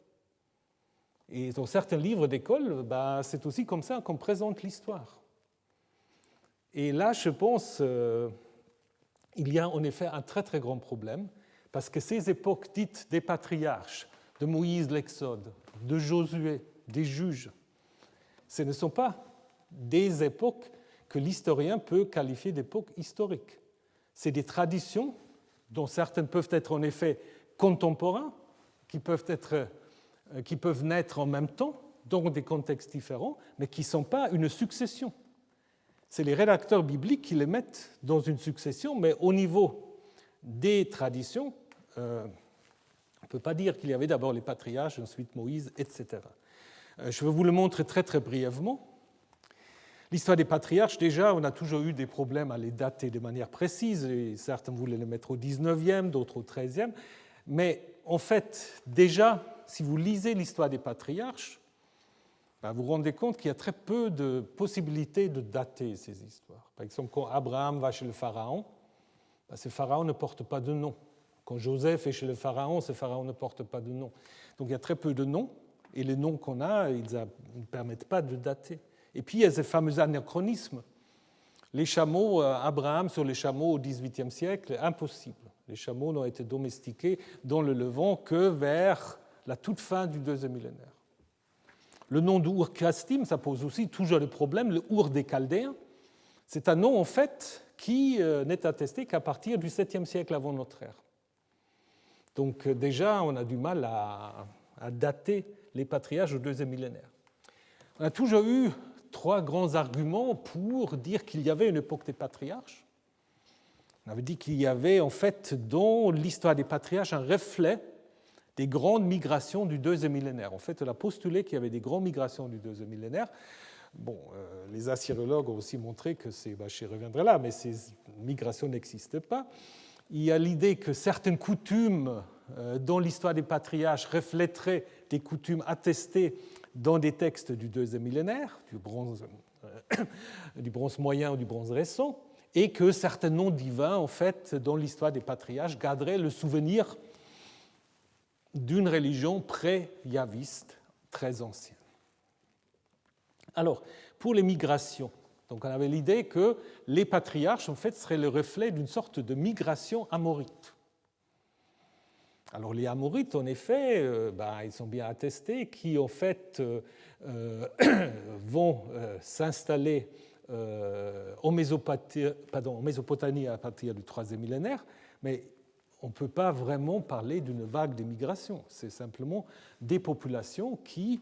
Et dans certains livres d'école, c'est aussi comme ça qu'on présente l'histoire. Et là, je pense, il y a en effet un très très grand problème, parce que ces époques dites des patriarches, de Moïse, l'Exode, de Josué, des juges, ce ne sont pas des époques que l'historien peut qualifier d'époques historiques. C'est des traditions dont certaines peuvent être en effet contemporains, qui peuvent naître en même temps, dans des contextes différents, mais qui ne sont pas une succession. C'est les rédacteurs bibliques qui les mettent dans une succession, mais au niveau des traditions, on ne peut pas dire qu'il y avait d'abord les patriarches, ensuite Moïse, etc. Je vais vous le montrer très très brièvement. L'histoire des patriarches, déjà, on a toujours eu des problèmes à les dater de manière précise. Et certains voulaient les mettre au 19e, d'autres au 13e. Mais en fait, déjà, si vous lisez l'histoire des patriarches, vous vous rendez compte qu'il y a très peu de possibilités de dater ces histoires. Par exemple, quand Abraham va chez le pharaon, ce pharaon ne porte pas de nom. Quand Joseph est chez le pharaon, ce pharaon ne porte pas de nom. Donc il y a très peu de noms, et les noms qu'on a, ils ne permettent pas de dater. Et puis il y a ces fameux anachronismes. Les chameaux, Abraham sur les chameaux au XVIIIe siècle, impossible. Les chameaux n'ont été domestiqués dans le Levant que vers la toute fin du deuxième millénaire. Le nom d'Ur-Kasdim, ça pose aussi toujours le problème. Le Ur des Chaldéens, c'est un nom en fait qui n'est attesté qu'à partir du 7e siècle avant notre ère. Donc déjà, on a du mal à dater les patriarches au deuxième millénaire. On a toujours eu 3 grands arguments pour dire qu'il y avait une époque des patriarches. On avait dit qu'il y avait en fait dans l'histoire des patriarches un reflet des grandes migrations du deuxième millénaire. En fait, on a postulé qu'il y avait des grandes migrations du deuxième millénaire. Bon, les assyriologues ont aussi montré que je reviendrai là, mais ces migrations n'existent pas. Il y a l'idée que certaines coutumes dans l'histoire des patriarches reflèteraient des coutumes attestées dans des textes du deuxième millénaire, du bronze moyen ou du bronze récent, et que certains noms divins, en fait, dans l'histoire des patriarches, garderaient le souvenir d'une religion pré-yaviste très ancienne. Alors, pour les migrations, donc on avait l'idée que les patriarches, en fait, seraient le reflet d'une sorte de migration amorite. Alors les Amorites, en effet, ils sont bien attestés, qui en fait vont s'installer en Mésopotamie à partir du 3e millénaire, mais on ne peut pas vraiment parler d'une vague d'immigration. C'est simplement des populations qui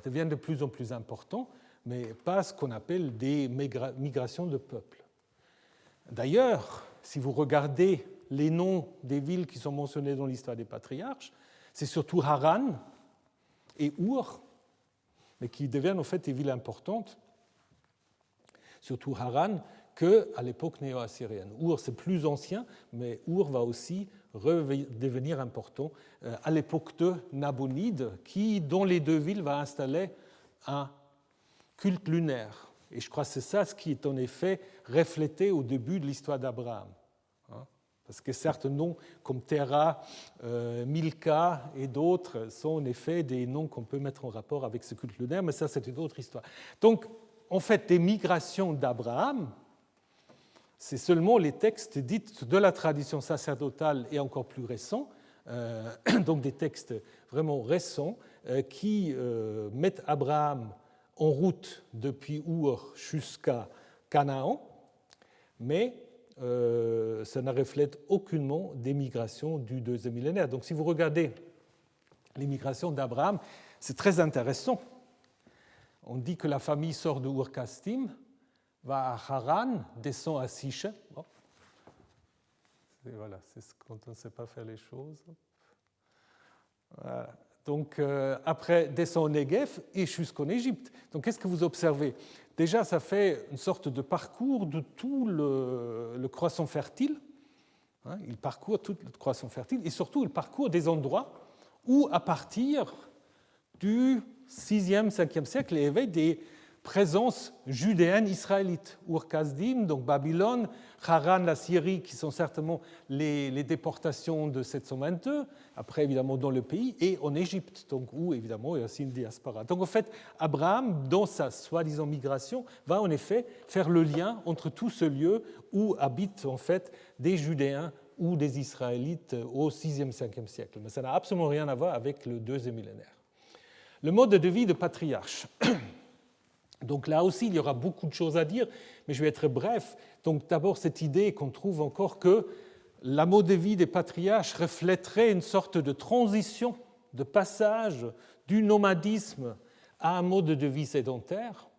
deviennent de plus en plus importantes, mais pas ce qu'on appelle des migrations de peuples. D'ailleurs, si vous regardez les noms des villes qui sont mentionnées dans l'histoire des patriarches, c'est surtout Haran et Ur, mais qui deviennent en fait des villes importantes, surtout Haran, qu'à l'époque néo-assyrienne. Ur, c'est plus ancien, mais Ur va aussi devenir important à l'époque de Nabonide, qui, dans les 2 villes, va installer un culte lunaire. Et je crois que c'est ça ce qui est en effet reflété au début de l'histoire d'Abraham. Parce que certains noms comme Terah, Milka et d'autres sont en effet des noms qu'on peut mettre en rapport avec ce culte lunaire, mais ça c'est une autre histoire. Donc, en fait, des migrations d'Abraham, c'est seulement les textes dits de la tradition sacerdotale et encore plus récents, donc des textes vraiment récents, qui mettent Abraham en route depuis Ur jusqu'à Canaan, mais ça ne reflète aucunement des migrations du deuxième millénaire. Donc si vous regardez les migrations d'Abraham, c'est très intéressant. On dit que la famille sort de Ur-Kasdim, va à Haran, descend à Sichem. Bon. Voilà, c'est quand on ne sait pas faire les choses. Voilà. Donc après, descend au Negev et jusqu'en Égypte. Donc qu'est-ce que vous observez ? Déjà, ça fait une sorte de parcours de tout le croissant fertile. Il parcourt tout le croissant fertile et surtout, il parcourt des endroits où, à partir du 6e, 5e siècle, il y avait des présences judéennes israélites. Ur-Kasdim, donc Babylone, Haran, la Syrie, qui sont certainement les déportations de 722, après évidemment dans le pays, et en Égypte, donc, où évidemment il y a aussi une diaspora. Donc en fait, Abraham, dans sa soi-disant migration, va en effet faire le lien entre tout ce lieu où habitent en fait des Judéens ou des Israélites au 6e, 5e siècle. Mais ça n'a absolument rien à voir avec le deuxième millénaire. Le mode de vie de patriarche. Donc là aussi, il y aura beaucoup de choses à dire, mais je vais être bref. Donc d'abord, cette idée qu'on trouve encore que la mode de vie des patriarches reflèterait une sorte de transition, de passage du nomadisme à un mode de vie sédentaire.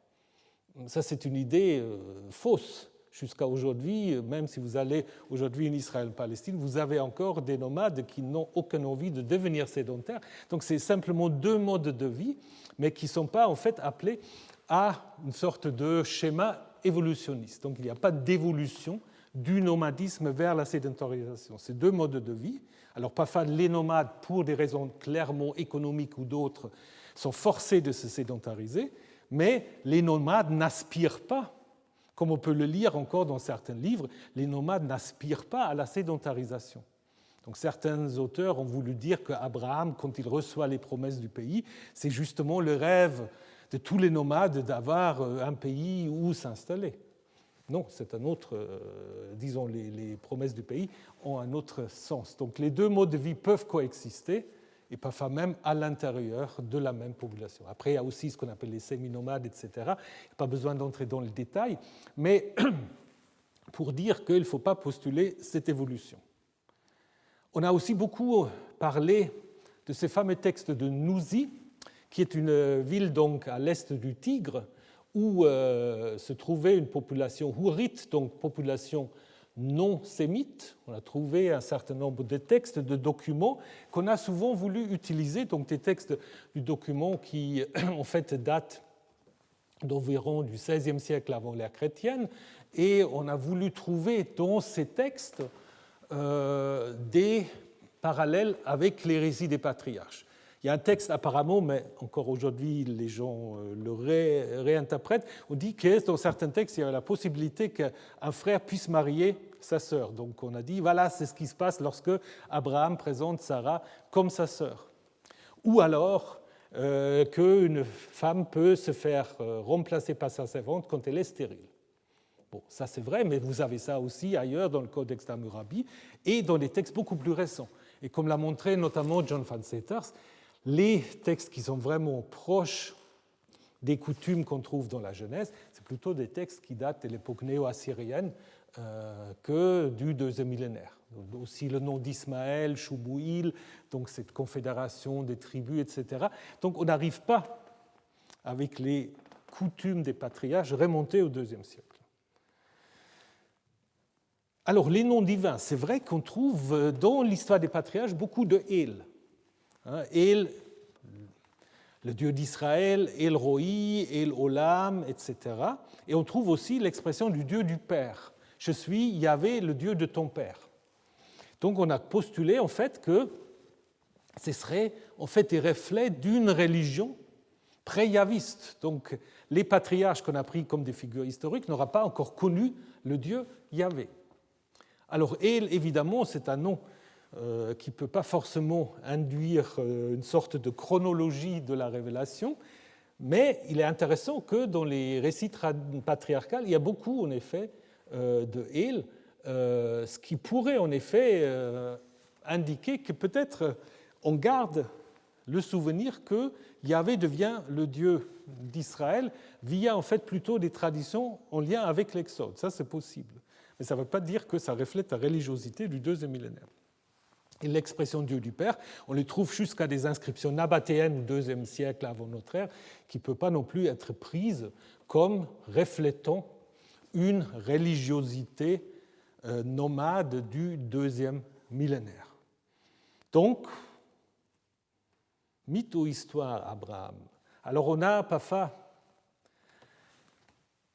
Ça, c'est une idée fausse. Jusqu'à aujourd'hui, même si vous allez aujourd'hui en Israël-Palestine, vous avez encore des nomades qui n'ont aucune envie de devenir sédentaires. Donc c'est simplement deux modes de vie, mais qui ne sont pas en fait appelés à une sorte de schéma évolutionniste. Donc il n'y a pas d'évolution du nomadisme vers la sédentarisation. C'est deux modes de vie. Alors parfois les nomades, pour des raisons clairement économiques ou d'autres, sont forcés de se sédentariser, mais les nomades n'aspirent pas, comme on peut le lire encore dans certains livres, les nomades n'aspirent pas à la sédentarisation. Donc certains auteurs ont voulu dire qu'Abraham, quand il reçoit les promesses du pays, c'est justement le rêve de tous les nomades d'avoir un pays où s'installer. Non, c'est un autre, disons, les promesses du pays ont un autre sens. Donc les deux modes de vie peuvent coexister, et parfois même à l'intérieur de la même population. Après, il y a aussi ce qu'on appelle les semi-nomades, etc. Il n'y a pas besoin d'entrer dans le détail, mais pour dire qu'il ne faut pas postuler cette évolution. On a aussi beaucoup parlé de ces fameux textes de Nouzi, qui est une ville donc à l'est du Tigre, où se trouvait une population hourite, donc population non sémite. On a trouvé un certain nombre de textes, de documents qu'on a souvent voulu utiliser, donc des textes du document qui en fait datent d'environ du XVIe siècle avant l'ère chrétienne, et on a voulu trouver dans ces textes des parallèles avec les récits des patriarches. Il y a un texte apparemment, mais encore aujourd'hui les gens le réinterprètent, on dit que dans certains textes il y a la possibilité qu'un frère puisse marier sa sœur. Donc on a dit, voilà, c'est ce qui se passe lorsque Abraham présente Sarah comme sa sœur. Ou alors qu'une femme peut se faire remplacer par sa servante quand elle est stérile. Bon, ça c'est vrai, mais vous avez ça aussi ailleurs dans le Codex d'Hammurabi et dans des textes beaucoup plus récents. Et comme l'a montré notamment John Van Seters, les textes qui sont vraiment proches des coutumes qu'on trouve dans la Genèse, c'est plutôt des textes qui datent de l'époque néo-assyrienne que du deuxième millénaire. Donc, aussi le nom d'Ismaël, Choubouïl, donc cette confédération des tribus, etc. Donc on n'arrive pas, avec les coutumes des patriarches, remonter au IIe siècle. Alors les noms divins, c'est vrai qu'on trouve dans l'histoire des patriarches beaucoup de El. El, le Dieu d'Israël, El Roi, El Olam, etc. Et on trouve aussi l'expression du Dieu du Père. Je suis Yahvé, le Dieu de ton Père. Donc on a postulé en fait que ce serait en fait des reflets d'une religion pré-yaviste. Donc les patriarches qu'on a pris comme des figures historiques n'auraient pas encore connu le Dieu Yahvé. Alors El, évidemment, c'est un nom qui ne peut pas forcément induire une sorte de chronologie de la révélation, mais il est intéressant que dans les récits patriarcals, il y a beaucoup, en effet, de El, ce qui pourrait, en effet, indiquer que peut-être on garde le souvenir que Yahvé devient le Dieu d'Israël via, en fait, plutôt des traditions en lien avec l'Exode. Ça, c'est possible. Mais ça ne veut pas dire que ça reflète la religiosité du deuxième millénaire. Et l'expression Dieu du Père, on les trouve jusqu'à des inscriptions nabatéennes du IIe siècle avant notre ère, qui ne peut pas non plus être prise comme reflétant une religiosité nomade du deuxième millénaire. Donc, mythe ou histoire, Abraham. Alors on a parfois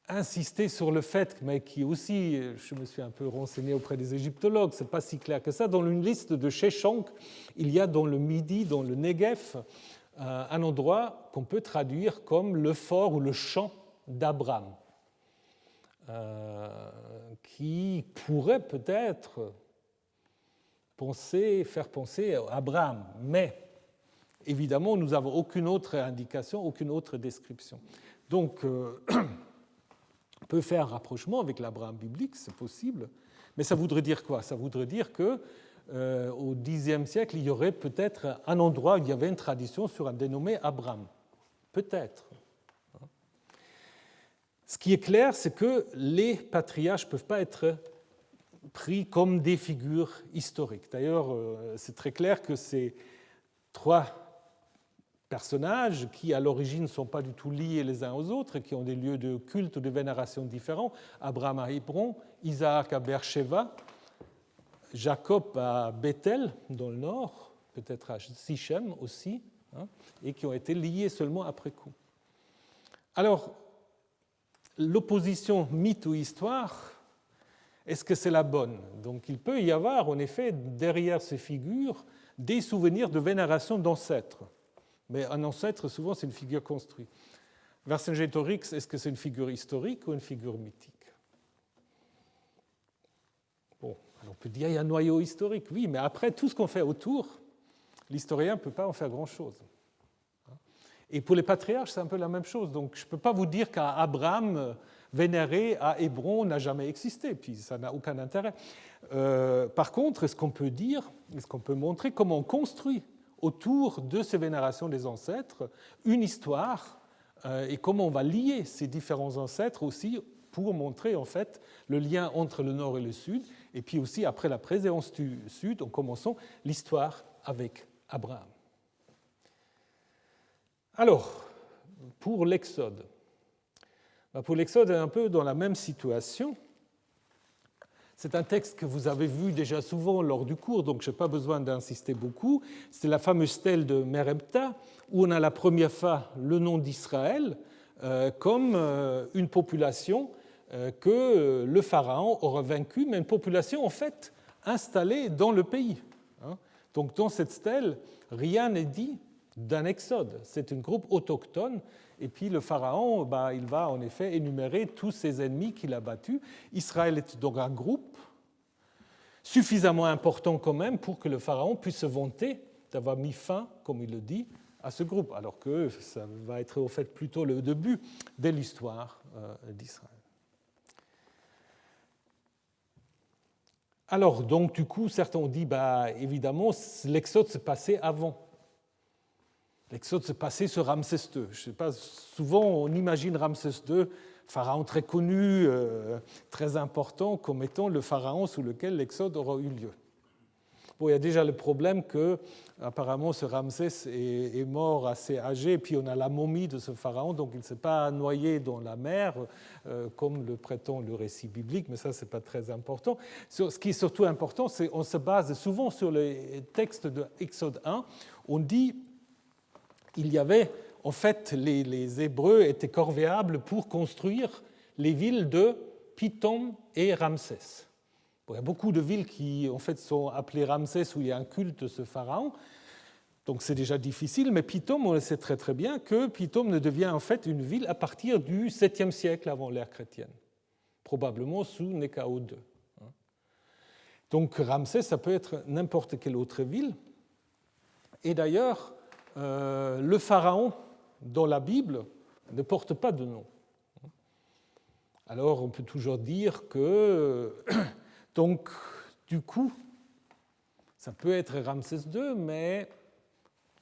insisté sur le fait, mais qui aussi, je me suis un peu renseigné auprès des égyptologues, ce n'est pas si clair que ça, dans une liste de Sheshonq, il y a dans le Midi, dans le Negev, un endroit qu'on peut traduire comme le fort ou le champ d'Abraham, qui pourrait peut-être faire penser à Abraham, mais évidemment, nous n'avons aucune autre indication, aucune autre description. Donc, on peut faire un rapprochement avec l'Abraham biblique, c'est possible, mais ça voudrait dire quoi? Ça voudrait dire qu'au Xe siècle, il y aurait peut-être un endroit où il y avait une tradition sur un dénommé Abraham. Peut-être. Ce qui est clair, c'est que les patriarches ne peuvent pas être pris comme des figures historiques. D'ailleurs, c'est très clair que ces trois personnages qui, à l'origine, ne sont pas du tout liés les uns aux autres, qui ont des lieux de culte ou de vénération différents. Abraham à Hébron, Isaac à Beersheba, Jacob à Bethel, dans le nord, peut-être à Sichem aussi, et qui ont été liés seulement après coup. Alors, l'opposition mythe ou histoire, est-ce que c'est la bonne? Donc il peut y avoir en effet derrière ces figures des souvenirs de vénération d'ancêtres. Mais un ancêtre, souvent, c'est une figure construite. Vercingétorix, est-ce que c'est une figure historique ou une figure mythique? Bon, on peut dire qu'il y a un noyau historique, oui, mais après, tout ce qu'on fait autour, l'historien ne peut pas en faire grand-chose. Et pour les patriarches, c'est un peu la même chose. Donc je ne peux pas vous dire qu'Abraham vénéré à Hébron n'a jamais existé, puis ça n'a aucun intérêt. Par contre, est-ce qu'on peut dire, est-ce qu'on peut montrer comment on construit autour de ces vénérations des ancêtres une histoire et comment on va lier ces différents ancêtres aussi pour montrer en fait le lien entre le nord et le sud, et puis aussi après la préséance du sud, en commençant l'histoire avec Abraham. Alors, pour l'Exode. Pour l'Exode, est un peu dans la même situation. C'est un texte que vous avez vu déjà souvent lors du cours, donc je n'ai pas besoin d'insister beaucoup. C'est la fameuse stèle de Merepta, où on a la première fois le nom d'Israël comme une population que le pharaon aurait vaincue, mais une population en fait installée dans le pays. Donc dans cette stèle, rien n'est dit d'un exode. C'est un groupe autochtone. Et puis le pharaon, il va en effet énumérer tous ses ennemis qu'il a battus. Israël est donc un groupe suffisamment important quand même pour que le pharaon puisse se vanter d'avoir mis fin, comme il le dit, à ce groupe, alors que ça va être en fait plutôt le début de l'histoire d'Israël. Alors, donc, du coup, certains ont dit, évidemment, l'Exode s'est passé avant. L'Exode s'est passé sur Ramsès II. Je sais pas, souvent on imagine Ramsès II, pharaon très connu, très important, comme étant le pharaon sous lequel l'Exode aura eu lieu. Bon, il y a déjà le problème que, apparemment, ce Ramsès est mort assez âgé, et puis on a la momie de ce pharaon, donc il ne s'est pas noyé dans la mer, comme le prétend le récit biblique, mais ça, ce n'est pas très important. Ce qui est surtout important, c'est qu'on se base souvent sur les textes de Exode 1. On dit il y avait, en fait, les Hébreux étaient corvéables pour construire les villes de Pithom et Ramsès. Bon, il y a beaucoup de villes qui, en fait, sont appelées Ramsès, où il y a un culte de ce pharaon. Donc c'est déjà difficile, mais Pithom, on le sait très très bien que Pithom ne devient en fait une ville à partir du 7e siècle avant l'ère chrétienne, probablement sous Néchao II. Donc Ramsès, ça peut être n'importe quelle autre ville. Et d'ailleurs, le pharaon dans la Bible ne porte pas de nom. Alors on peut toujours dire que, donc du coup, ça peut être Ramsès II, mais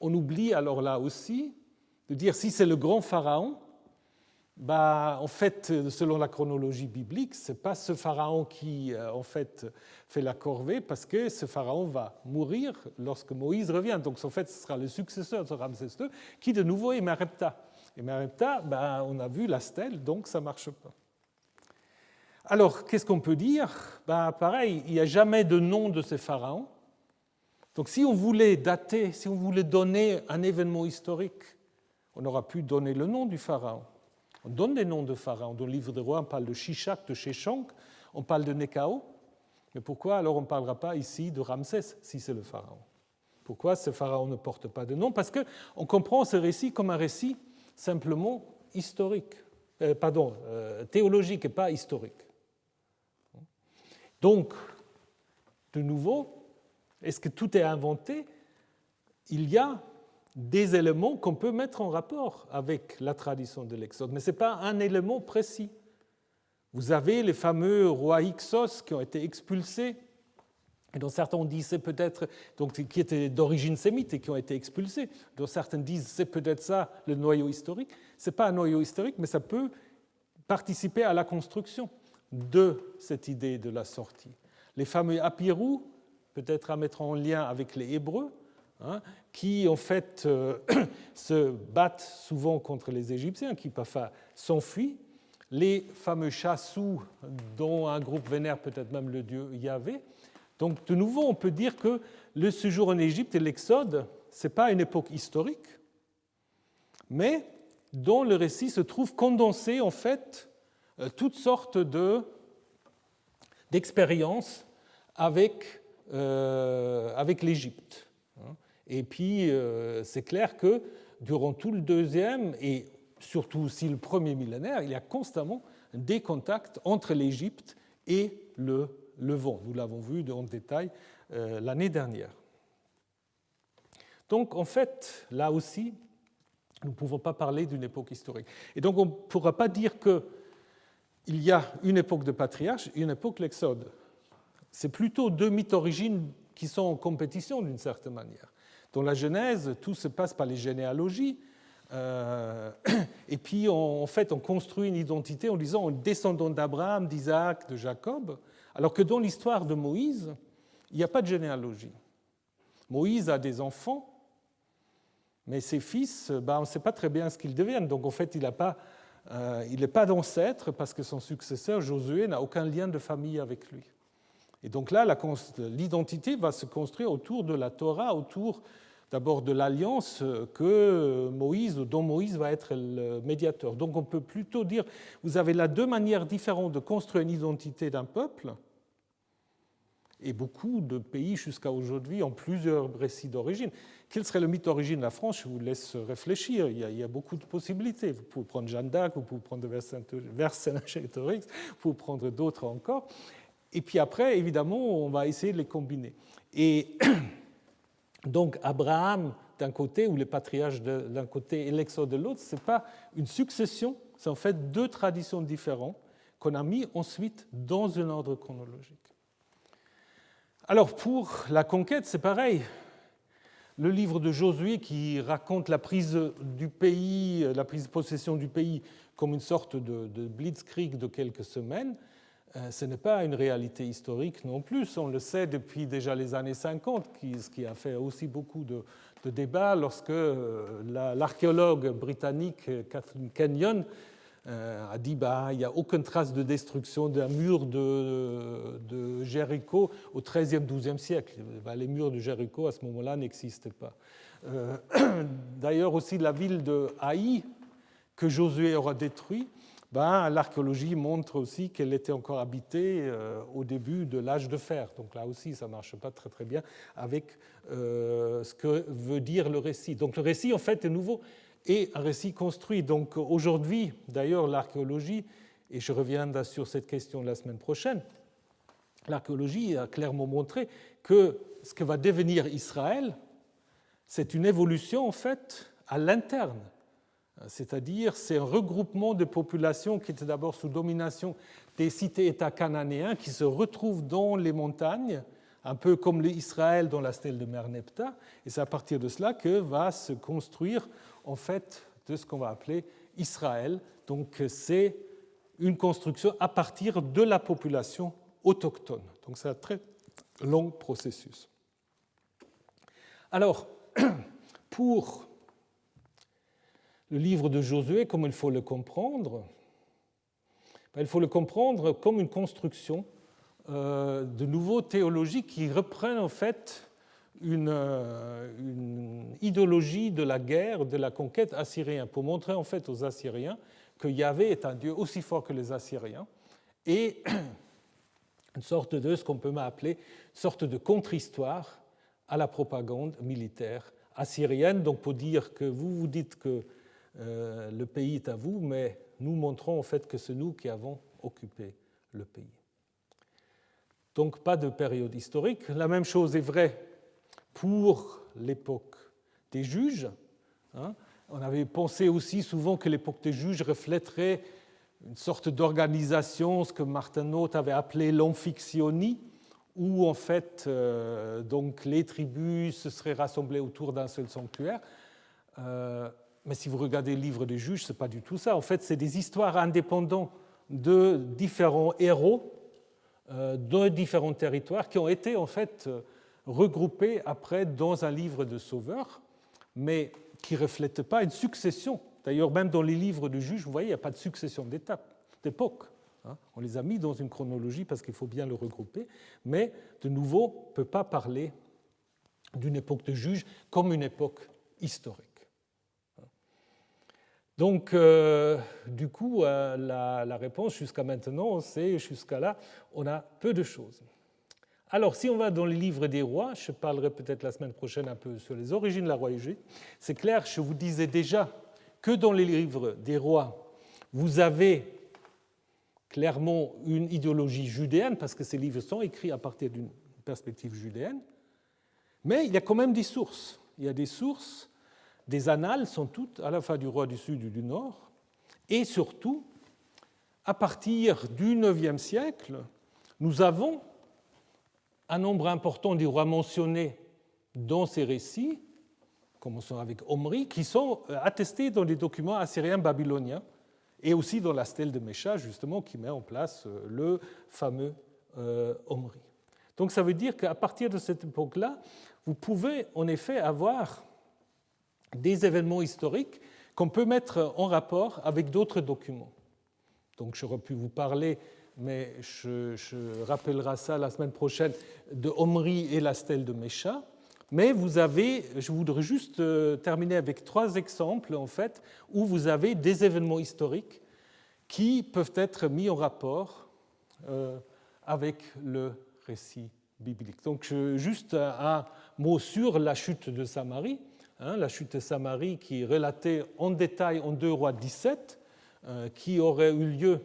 on oublie alors là aussi de dire si c'est le grand pharaon, en fait, selon la chronologie biblique, ce n'est pas ce pharaon qui en fait la corvée, parce que ce pharaon va mourir lorsque Moïse revient. Donc en fait, ce sera le successeur de Ramsès II, qui de nouveau est Merepta. Et Merepta, on a vu la stèle, donc ça ne marche pas. Alors, qu'est-ce qu'on peut dire? Pareil, il n'y a jamais de nom de ces pharaons. Donc si on voulait dater, si on voulait donner un événement historique, on aura pu donner le nom du pharaon. On donne des noms de pharaons. Dans le livre des rois, on parle de Shishak, de Sheshonq, on parle de Néchao. Mais pourquoi alors on ne parlera pas ici de Ramsès, si c'est le pharaon? Pourquoi ce pharaon ne porte pas de nom? Parce qu'on comprend ce récit comme un récit simplement historique, théologique et pas historique. Donc, de nouveau, est-ce que tout est inventé? Il y a des éléments qu'on peut mettre en rapport avec la tradition de l'Exode, mais ce n'est pas un élément précis. Vous avez les fameux rois Hyksos qui ont été expulsés, et dont certains disent c'est peut-être, donc qui étaient d'origine sémite et qui ont été expulsés, dont certains disent c'est peut-être ça le noyau historique. Ce n'est pas un noyau historique, mais ça peut participer à la construction de cette idée de la sortie. Les fameux Apirou, peut-être à mettre en lien avec les Hébreux, qui en fait se battent souvent contre les Égyptiens, qui parfois s'enfuient. Les fameux Chassous, dont un groupe vénère peut-être même le dieu Yahvé. Donc de nouveau, on peut dire que le séjour en Égypte et l'Exode, ce n'est pas une époque historique, mais dont le récit se trouve condensé en fait toutes sortes d'expériences avec l'Égypte. Et puis c'est clair que durant tout le deuxième et surtout aussi le premier millénaire, il y a constamment des contacts entre l'Égypte et le Levant. Nous l'avons vu en détail l'année dernière. Donc en fait, là aussi, nous ne pouvons pas parler d'une époque historique. Et donc on ne pourra pas dire qu'il y a une époque de patriarche et une époque de l'Exode. C'est plutôt deux mythes origines qui sont en compétition d'une certaine manière. Dans la Genèse, tout se passe par les généalogies, et puis en fait on construit une identité en disant descendant d'Abraham, d'Isaac, de Jacob, alors que dans l'histoire de Moïse, il n'y a pas de généalogie. Moïse a des enfants, mais ses fils, on ne sait pas très bien ce qu'ils deviennent. Donc en fait, il n'est pas d'ancêtre parce que son successeur, Josué, n'a aucun lien de famille avec lui. Et donc là, l'identité va se construire autour de la Torah, autour d'abord de l'alliance dont Moïse va être le médiateur. Donc on peut plutôt dire, vous avez là deux manières différentes de construire une identité d'un peuple, et beaucoup de pays jusqu'à aujourd'hui ont plusieurs récits d'origine. Quel serait le mythe d'origine de la France? Je vous laisse réfléchir, il y a beaucoup de possibilités. Vous pouvez prendre Jeanne d'Arc, vous pouvez prendre Vercingétorix, vous pouvez prendre d'autres encore. Et puis après, évidemment, on va essayer de les combiner. Et donc Abraham d'un côté, ou les patriarches d'un côté et l'Exode de l'autre, ce n'est pas une succession, c'est en fait deux traditions différentes qu'on a mis ensuite dans un ordre chronologique. Alors pour la conquête, c'est pareil. Le livre de Josué qui raconte la prise du pays, la prise de possession du pays comme une sorte de blitzkrieg de quelques semaines, ce n'est pas une réalité historique non plus. On le sait depuis déjà les années 50, ce qui a fait aussi beaucoup de débats lorsque l'archéologue britannique Kathleen Kenyon a dit il n'y a aucune trace de destruction d'un mur de Jéricho au XIIIe, XIIe siècle. Les murs de Jéricho à ce moment-là n'existaient pas. D'ailleurs aussi la ville de Haï que Josué aura détruit, l'archéologie montre aussi qu'elle était encore habitée au début de l'âge de fer. Donc là aussi, ça ne marche pas très, très bien avec ce que veut dire le récit. Donc le récit, en fait, de nouveau, est un récit construit. Donc aujourd'hui, d'ailleurs, l'archéologie, et je reviendrai sur cette question la semaine prochaine, l'archéologie a clairement montré que ce que va devenir Israël, c'est une évolution, en fait, à l'interne. C'est-à-dire, c'est un regroupement de populations qui étaient d'abord sous domination des cités-États cananéens qui se retrouvent dans les montagnes, un peu comme l'Israël dans la stèle de Merneptah, et c'est à partir de cela que va se construire en fait de ce qu'on va appeler Israël. Donc c'est une construction à partir de la population autochtone. Donc c'est un très long processus. Alors, pour le livre de Josué, comment il faut le comprendre? Il faut le comprendre comme une construction de nouveaux théologiques qui reprennent en fait une idéologie de la guerre, de la conquête assyrienne, pour montrer en fait aux Assyriens que Yahvé est un Dieu aussi fort que les Assyriens, et une sorte de ce qu'on peut appeler une sorte de contre-histoire à la propagande militaire assyrienne. Donc pour dire que vous dites que le pays est à vous, mais nous montrons en fait que c'est nous qui avons occupé le pays. Donc pas de période historique. La même chose est vraie pour l'époque des juges. On avait pensé aussi souvent que l'époque des juges reflèterait une sorte d'organisation, ce que Martin Noth avait appelé l'amphictyonie, où en fait donc les tribus se seraient rassemblées autour d'un seul sanctuaire. Mais si vous regardez le livre des juges, ce n'est pas du tout ça. En fait, c'est des histoires indépendantes de différents héros de différents territoires qui ont été en fait regroupés après dans un livre de Sauveur, mais qui ne reflètent pas une succession. D'ailleurs, même dans les livres de Juges, vous voyez, il n'y a pas de succession d'époques. On les a mis dans une chronologie parce qu'il faut bien le regrouper, mais de nouveau, on ne peut pas parler d'une époque de Juges comme une époque historique. Donc, du coup, la réponse jusqu'à maintenant, c'est jusqu'à là, on a peu de choses. Alors, si on va dans les livres des rois, je parlerai peut-être la semaine prochaine un peu sur les origines de la royauté. C'est clair, je vous disais déjà que dans les livres des rois, vous avez clairement une idéologie judéenne, parce que ces livres sont écrits à partir d'une perspective judéenne, mais il y a quand même des sources. Il y a des sources, des annales sont toutes à la fois du roi du Sud et du Nord, et surtout, à partir du IXe siècle, nous avons un nombre important des rois mentionnés dans ces récits, commençons avec Omri, qui sont attestés dans des documents assyriens babyloniens, et aussi dans la stèle de Mesha, justement, qui met en place le fameux Omri. Donc ça veut dire qu'à partir de cette époque-là, vous pouvez en effet avoir des événements historiques qu'on peut mettre en rapport avec d'autres documents. Donc j'aurais pu vous parler, mais je rappellerai ça la semaine prochaine, de Omri et la stèle de Mesha. Mais vous avez, je voudrais juste terminer avec 3 exemples en fait, où vous avez des événements historiques qui peuvent être mis en rapport avec le récit biblique. Donc juste un mot sur la chute de Samarie. La chute de Samarie qui est relatée en détail en 2 Rois 17, qui aurait eu lieu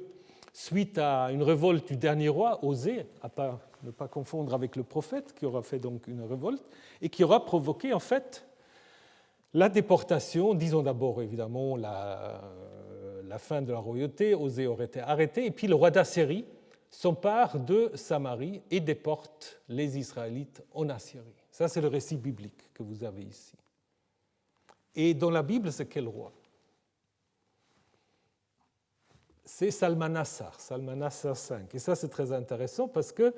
suite à une révolte du dernier roi, Osée, à ne pas confondre avec le prophète, qui aura fait donc une révolte, et qui aura provoqué en fait la déportation, disons d'abord évidemment la fin de la royauté, Osée aurait été arrêté, et puis le roi d'Assyrie s'empare de Samarie et déporte les Israélites en Assyrie. Ça, c'est le récit biblique que vous avez ici. Et dans la Bible, c'est quel roi? C'est Salmanassar V. Et ça, c'est très intéressant parce que,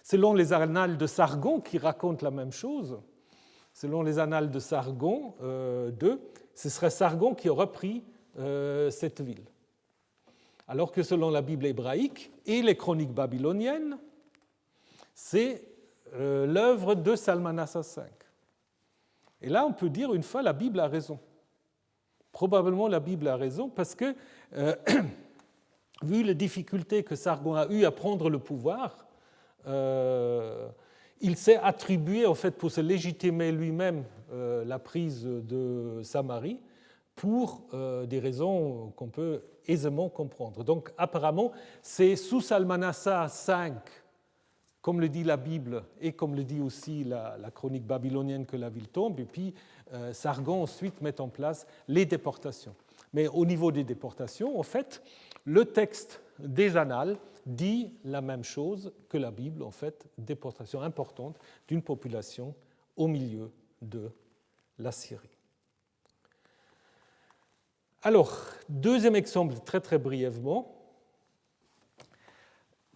selon les annales de Sargon, qui racontent la même chose, selon les annales de Sargon II, ce serait Sargon qui aurait pris cette ville. Alors que selon la Bible hébraïque et les chroniques babyloniennes, c'est l'œuvre de Salmanassar V. Et là, on peut dire une fois, la Bible a raison. Probablement la Bible a raison parce que, vu les difficultés que Sargon a eues à prendre le pouvoir, il s'est attribué, en fait, pour se légitimer lui-même, la prise de Samarie pour des raisons qu'on peut aisément comprendre. Donc, apparemment, c'est sous Salmanassar V, comme le dit la Bible et comme le dit aussi la chronique babylonienne, que la ville tombe, et puis Sargon ensuite met en place les déportations. Mais au niveau des déportations, en fait, le texte des annales dit la même chose que la Bible, en fait, déportation importante d'une population au milieu de la Syrie. Alors, deuxième exemple, très très brièvement,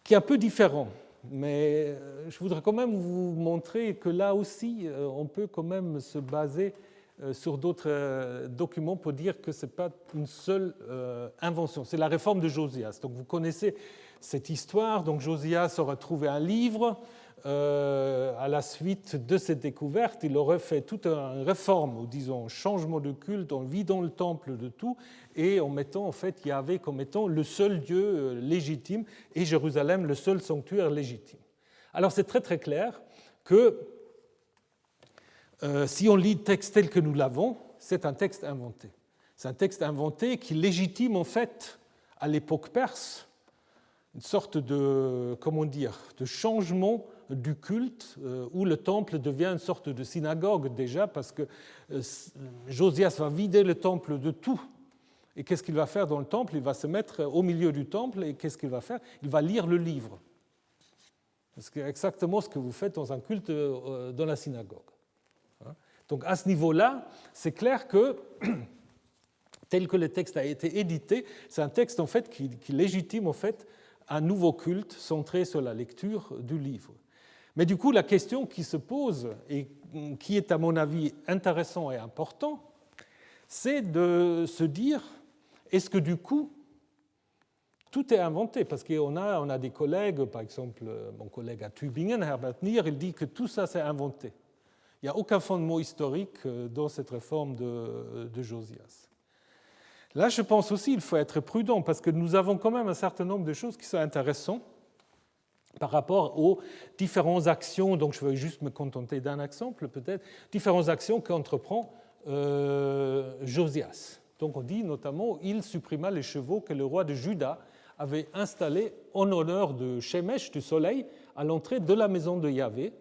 qui est un peu différent, mais je voudrais quand même vous montrer que là aussi, on peut quand même se baser sur d'autres documents pour dire que ce n'est pas une seule invention. C'est la réforme de Josias. Donc vous connaissez cette histoire. Donc Josias aurait trouvé un livre. À la suite de cette découverte, il aurait fait toute une réforme, ou disons un changement de culte, en vidant le temple de tout et en mettant en fait Yahvé comme étant le seul Dieu légitime et Jérusalem le seul sanctuaire légitime. Alors c'est très très clair que si on lit le texte tel que nous l'avons, c'est un texte inventé. C'est un texte inventé qui légitime en fait à l'époque perse une sorte de, comment dire, de changement du culte où le temple devient une sorte de synagogue déjà parce que Josias va vider le temple de tout. Et qu'est-ce qu'il va faire dans le temple? Il va se mettre au milieu du temple et qu'est-ce qu'il va faire? Il va lire le livre. C'est exactement ce que vous faites dans un culte dans la synagogue. Donc à ce niveau-là, c'est clair que tel que le texte a été édité, c'est un texte en fait qui légitime en fait un nouveau culte centré sur la lecture du livre. Mais du coup, la question qui se pose, et qui est à mon avis intéressant et important, c'est de se dire, est-ce que du coup, tout est inventé? Parce qu'on a des collègues, par exemple, mon collègue à Tübingen, Herbert Nier, il dit que tout ça, c'est inventé. Il n'y a aucun fondement historique dans cette réforme de Josias. Là, je pense aussi qu'il faut être prudent, parce que nous avons quand même un certain nombre de choses qui sont intéressantes par rapport aux différentes actions, donc je vais juste me contenter d'un exemple peut-être, différentes actions qu'entreprend Josias. Donc on dit notamment il supprima les chevaux que le roi de Juda avait installés en honneur de Shemesh, du soleil, à l'entrée de la maison de Yahvé,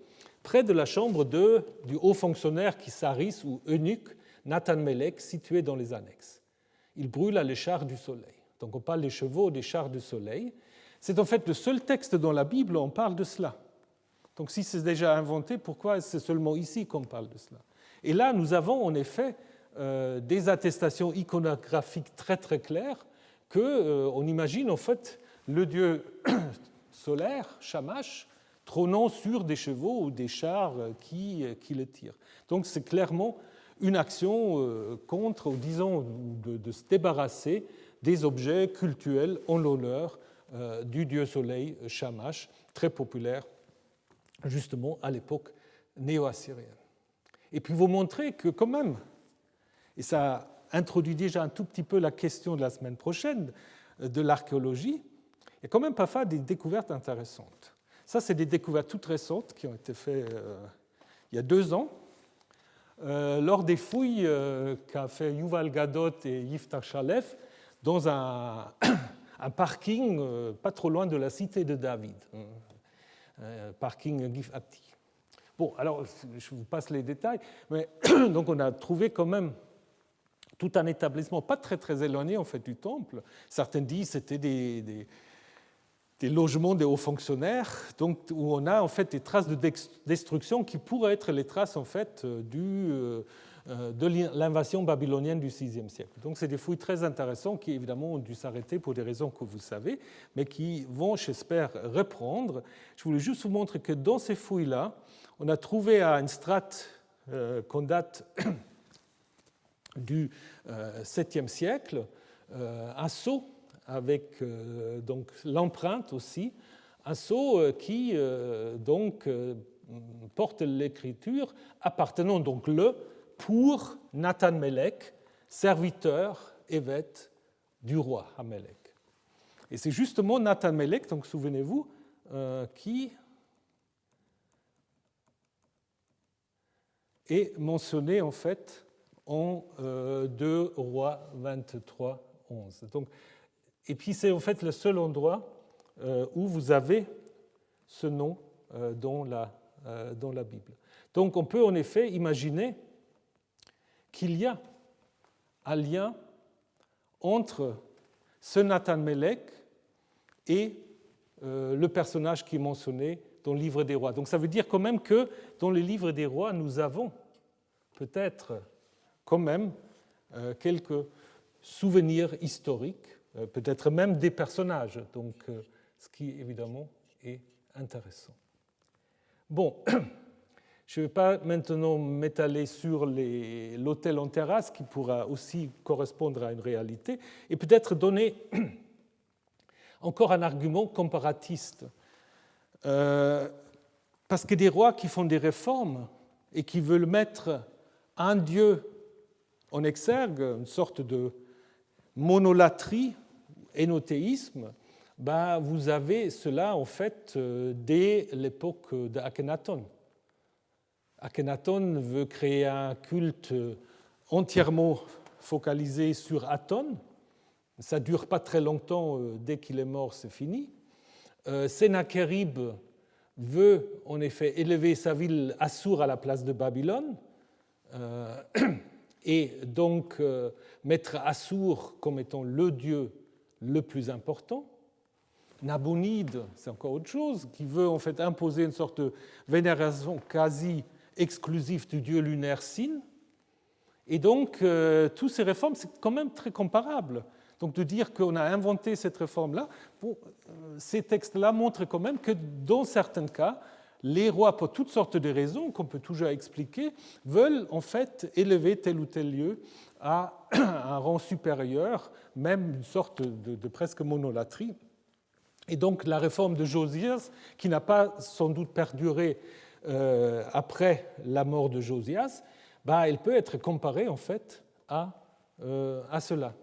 près de la chambre du haut fonctionnaire Kisaris ou eunuque Nathan Melech, situé dans les annexes. Il brûla les chars du soleil. Donc on parle des chevaux, des chars du soleil. C'est en fait le seul texte dans la Bible où on parle de cela. Donc si c'est déjà inventé, pourquoi c'est seulement ici qu'on parle de cela? Et là, nous avons en effet des attestations iconographiques très très claires qu'on imagine en fait le dieu solaire, Shamash, trônant sur des chevaux ou des chars qui le tirent. Donc c'est clairement une action contre, ou disons, de se débarrasser des objets cultuels en l'honneur du dieu soleil Shamash, très populaire justement à l'époque néo-assyrienne. Et puis vous montrer que quand même, et ça introduit déjà un tout petit peu la question de la semaine prochaine de l'archéologie, il y a quand même parfois des découvertes intéressantes. Ça, c'est des découvertes toutes récentes qui ont été faites il y a 2 ans, lors des fouilles qu'a fait Yuval Gadot et Yiftach Shalev dans un parking pas trop loin de la cité de David, parking Gifati. Bon, alors je vous passe les détails, mais donc on a trouvé quand même tout un établissement pas très très éloigné en fait du temple. Certains disent que c'était des logements des hauts fonctionnaires, donc où on a en fait des traces de destruction qui pourraient être les traces en fait de l'invasion babylonienne du VIe siècle. Donc c'est des fouilles très intéressantes qui évidemment ont dû s'arrêter pour des raisons que vous savez, mais qui vont, j'espère, reprendre. Je voulais juste vous montrer que dans ces fouilles-là, on a trouvé à une strate qu'on date du 7e siècle un sceau avec donc l'empreinte aussi, un sceau qui donc porte l'écriture appartenant donc pour Nathan Melech, serviteur évêque du roi Amelech. Et c'est justement Nathan Melech, donc souvenez-vous, qui est mentionné en fait en 2 Rois 23, 11. Donc, et puis c'est en fait le seul endroit où vous avez ce nom dans la Bible. Donc on peut en effet imaginer qu'il y a un lien entre ce Nathan Melech et le personnage qui est mentionné dans le livre des rois. Donc ça veut dire quand même que dans le livre des rois, nous avons peut-être quand même quelques souvenirs historiques, peut-être même des personnages, donc ce qui évidemment est intéressant. Bon, je ne vais pas maintenant m'étaler sur l'hôtel en terrasse qui pourra aussi correspondre à une réalité et peut-être donner encore un argument comparatiste. Parce que des rois qui font des réformes et qui veulent mettre un dieu en exergue, une sorte de monolatrie, énothéisme, vous avez cela en fait dès l'époque d'Akhenaton. Akhenaton veut créer un culte entièrement focalisé sur Aton. Ça ne dure pas très longtemps, dès qu'il est mort, c'est fini. Sennacherib veut en effet élever sa ville Assur à la place de Babylone et donc mettre Assur comme étant le dieu le plus important. Nabonide, c'est encore autre chose, qui veut en fait imposer une sorte de vénération quasi exclusive du dieu lunaire Sin. Et donc, toutes ces réformes, c'est quand même très comparable. Donc, de dire qu'on a inventé cette réforme-là, ces textes-là montrent quand même que dans certains cas, les rois, pour toutes sortes de raisons qu'on peut toujours expliquer, veulent en fait élever tel ou tel lieu à un rang supérieur, même une sorte de presque monolatrie. Et donc la réforme de Josias, qui n'a pas sans doute perduré après la mort de Josias, elle peut être comparée en fait à cela.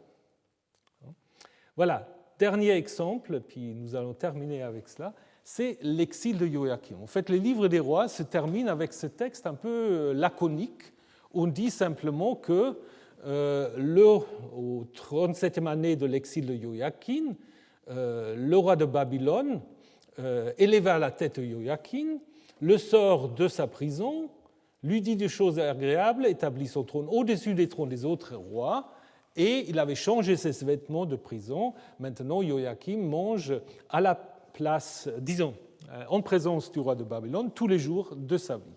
Voilà, dernier exemple, puis nous allons terminer avec cela, c'est l'exil de Joachim. En fait, les livres des rois se terminent avec ce texte un peu laconique. On dit simplement que au 37e année de l'exil de Joachim, le roi de Babylone éleva la tête de Joachim, le sort de sa prison, lui dit des choses agréables, établit son trône au-dessus des trônes des autres rois, et il avait changé ses vêtements de prison. Maintenant, Joachim mange à la place, disons, en présence du roi de Babylone tous les jours de sa vie.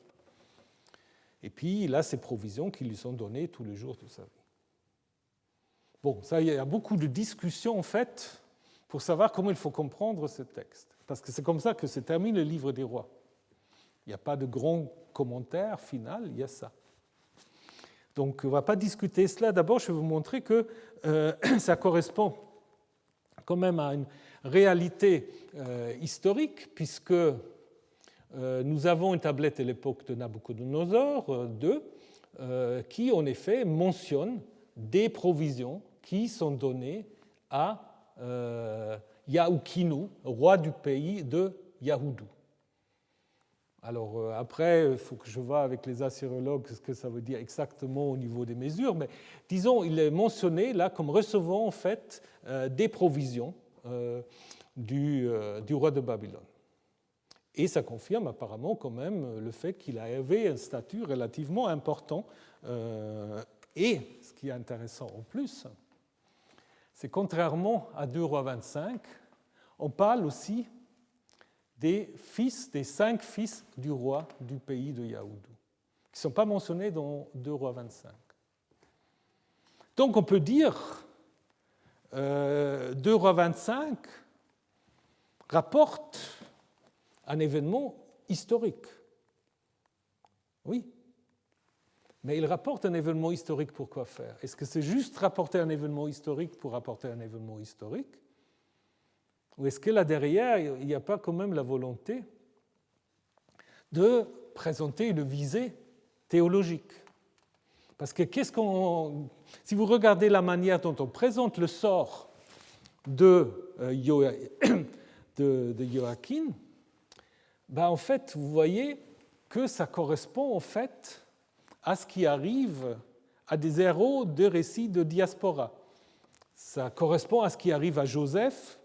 Et puis, il a ses provisions qui lui sont données tous les jours de sa vie. Bon, ça, il y a beaucoup de discussions, en fait, pour savoir comment il faut comprendre ce texte. Parce que c'est comme ça que se termine le livre des rois. Il n'y a pas de grand commentaire final, il y a ça. Donc, on ne va pas discuter cela. D'abord, je vais vous montrer que ça correspond quand même à une réalité historique, puisque nous avons une tablette de l'époque de Nabuchodonosor II, qui en effet mentionne des provisions qui sont données à Yaoukinu, roi du pays de Yahoudou. Alors après, il faut que je vois avec les assyrologues ce que ça veut dire exactement au niveau des mesures, mais disons, il est mentionné là comme recevant en fait des provisions du roi de Babylone. Et ça confirme apparemment quand même le fait qu'il avait un statut relativement important. Et ce qui est intéressant en plus, c'est contrairement à 2 Rois 25, on parle aussi des 5 fils du roi du pays de Yahoudou, qui ne sont pas mentionnés dans 2 Rois 25. Donc on peut dire 2 Rois 25 rapporte un événement historique. Oui. Mais il rapporte un événement historique pour quoi faire? Est-ce que c'est juste rapporter un événement historique pour rapporter un événement historique? Ou est-ce que là derrière, il n'y a pas quand même la volonté de présenter une visée théologique? Parce que si vous regardez la manière dont on présente le sort de Joachim, en fait, vous voyez que ça correspond en fait à ce qui arrive à des héros de récits de diaspora. Ça correspond à ce qui arrive à Joseph,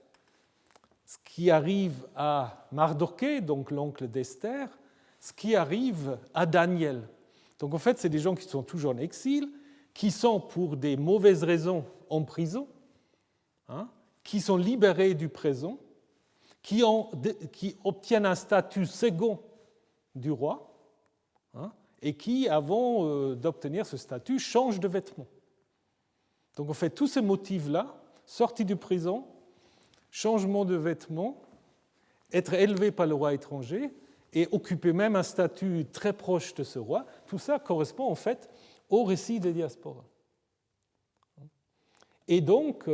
ce qui arrive à Mardoché, donc l'oncle d'Esther, ce qui arrive à Daniel. Donc en fait, c'est des gens qui sont toujours en exil, qui sont pour des mauvaises raisons en prison, qui sont libérés du prison, qui obtiennent un statut second du roi, et qui, avant d'obtenir ce statut, changent de vêtements. Donc en fait, tous ces motifs-là, sortie de prison, changement de vêtements, être élevé par le roi étranger et occuper même un statut très proche de ce roi, tout ça correspond en fait au récit des diasporas. Et donc,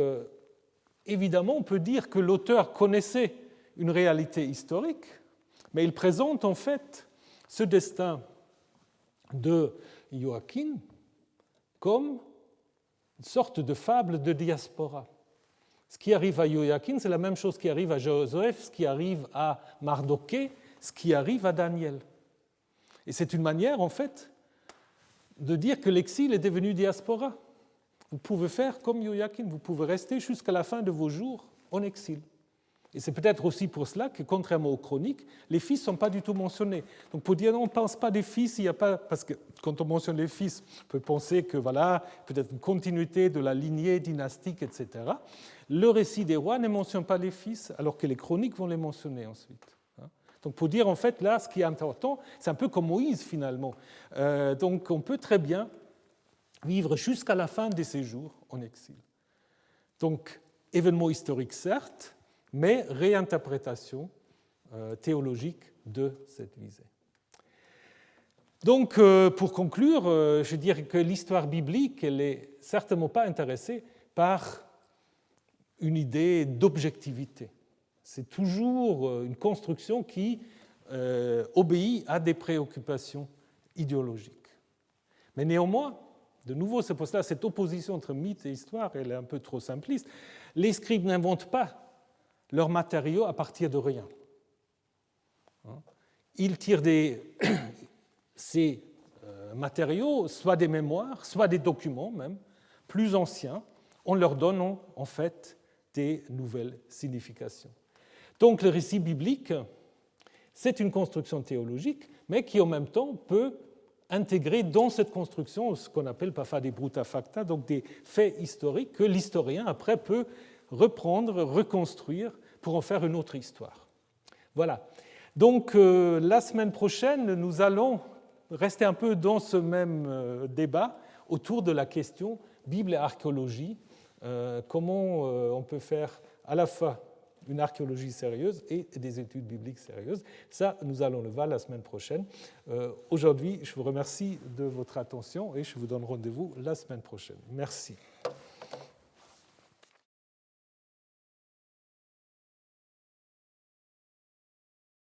évidemment, on peut dire que l'auteur connaissait une réalité historique, mais il présente en fait ce destin de Joachim comme une sorte de fable de diaspora. Ce qui arrive à Joachim, c'est la même chose qui arrive à Joseph, ce qui arrive à Mardoché, ce qui arrive à Daniel. Et c'est une manière, en fait, de dire que l'exil est devenu diaspora. Vous pouvez faire comme Joachim, vous pouvez rester jusqu'à la fin de vos jours en exil. Et c'est peut-être aussi pour cela que, contrairement aux chroniques, les fils ne sont pas du tout mentionnés. Donc pour dire non, on ne pense pas des fils, il n'y a pas, parce que quand on mentionne les fils, on peut penser que voilà, peut-être une continuité de la lignée dynastique, etc. Le récit des rois ne mentionne pas les fils, alors que les chroniques vont les mentionner ensuite. Donc pour dire en fait là, ce qui est important, c'est un peu comme Moïse finalement. Donc on peut très bien vivre jusqu'à la fin de ses jours en exil. Donc événement historique certes, mais réinterprétation théologique de cette visée. Donc, pour conclure, je dirais que l'histoire biblique, elle n'est certainement pas intéressée par une idée d'objectivité. C'est toujours une construction qui obéit à des préoccupations idéologiques. Mais néanmoins, de nouveau, c'est pour cela que cette opposition entre mythe et histoire, elle est un peu trop simpliste. Les scribes n'inventent pas leurs matériaux à partir de rien. Ils tirent ces matériaux, soit des mémoires, soit des documents même, plus anciens, en leur donnant en fait des nouvelles significations. Donc le récit biblique, c'est une construction théologique, mais qui en même temps peut intégrer dans cette construction ce qu'on appelle parfois des bruta facta, donc des faits historiques que l'historien après peut reprendre, reconstruire pour en faire une autre histoire. Voilà. Donc la semaine prochaine, nous allons rester un peu dans ce même débat autour de la question Bible et archéologie, comment on peut faire à la fois une archéologie sérieuse et des études bibliques sérieuses. Ça, nous allons le voir la semaine prochaine. Aujourd'hui, je vous remercie de votre attention et je vous donne rendez-vous la semaine prochaine. Merci.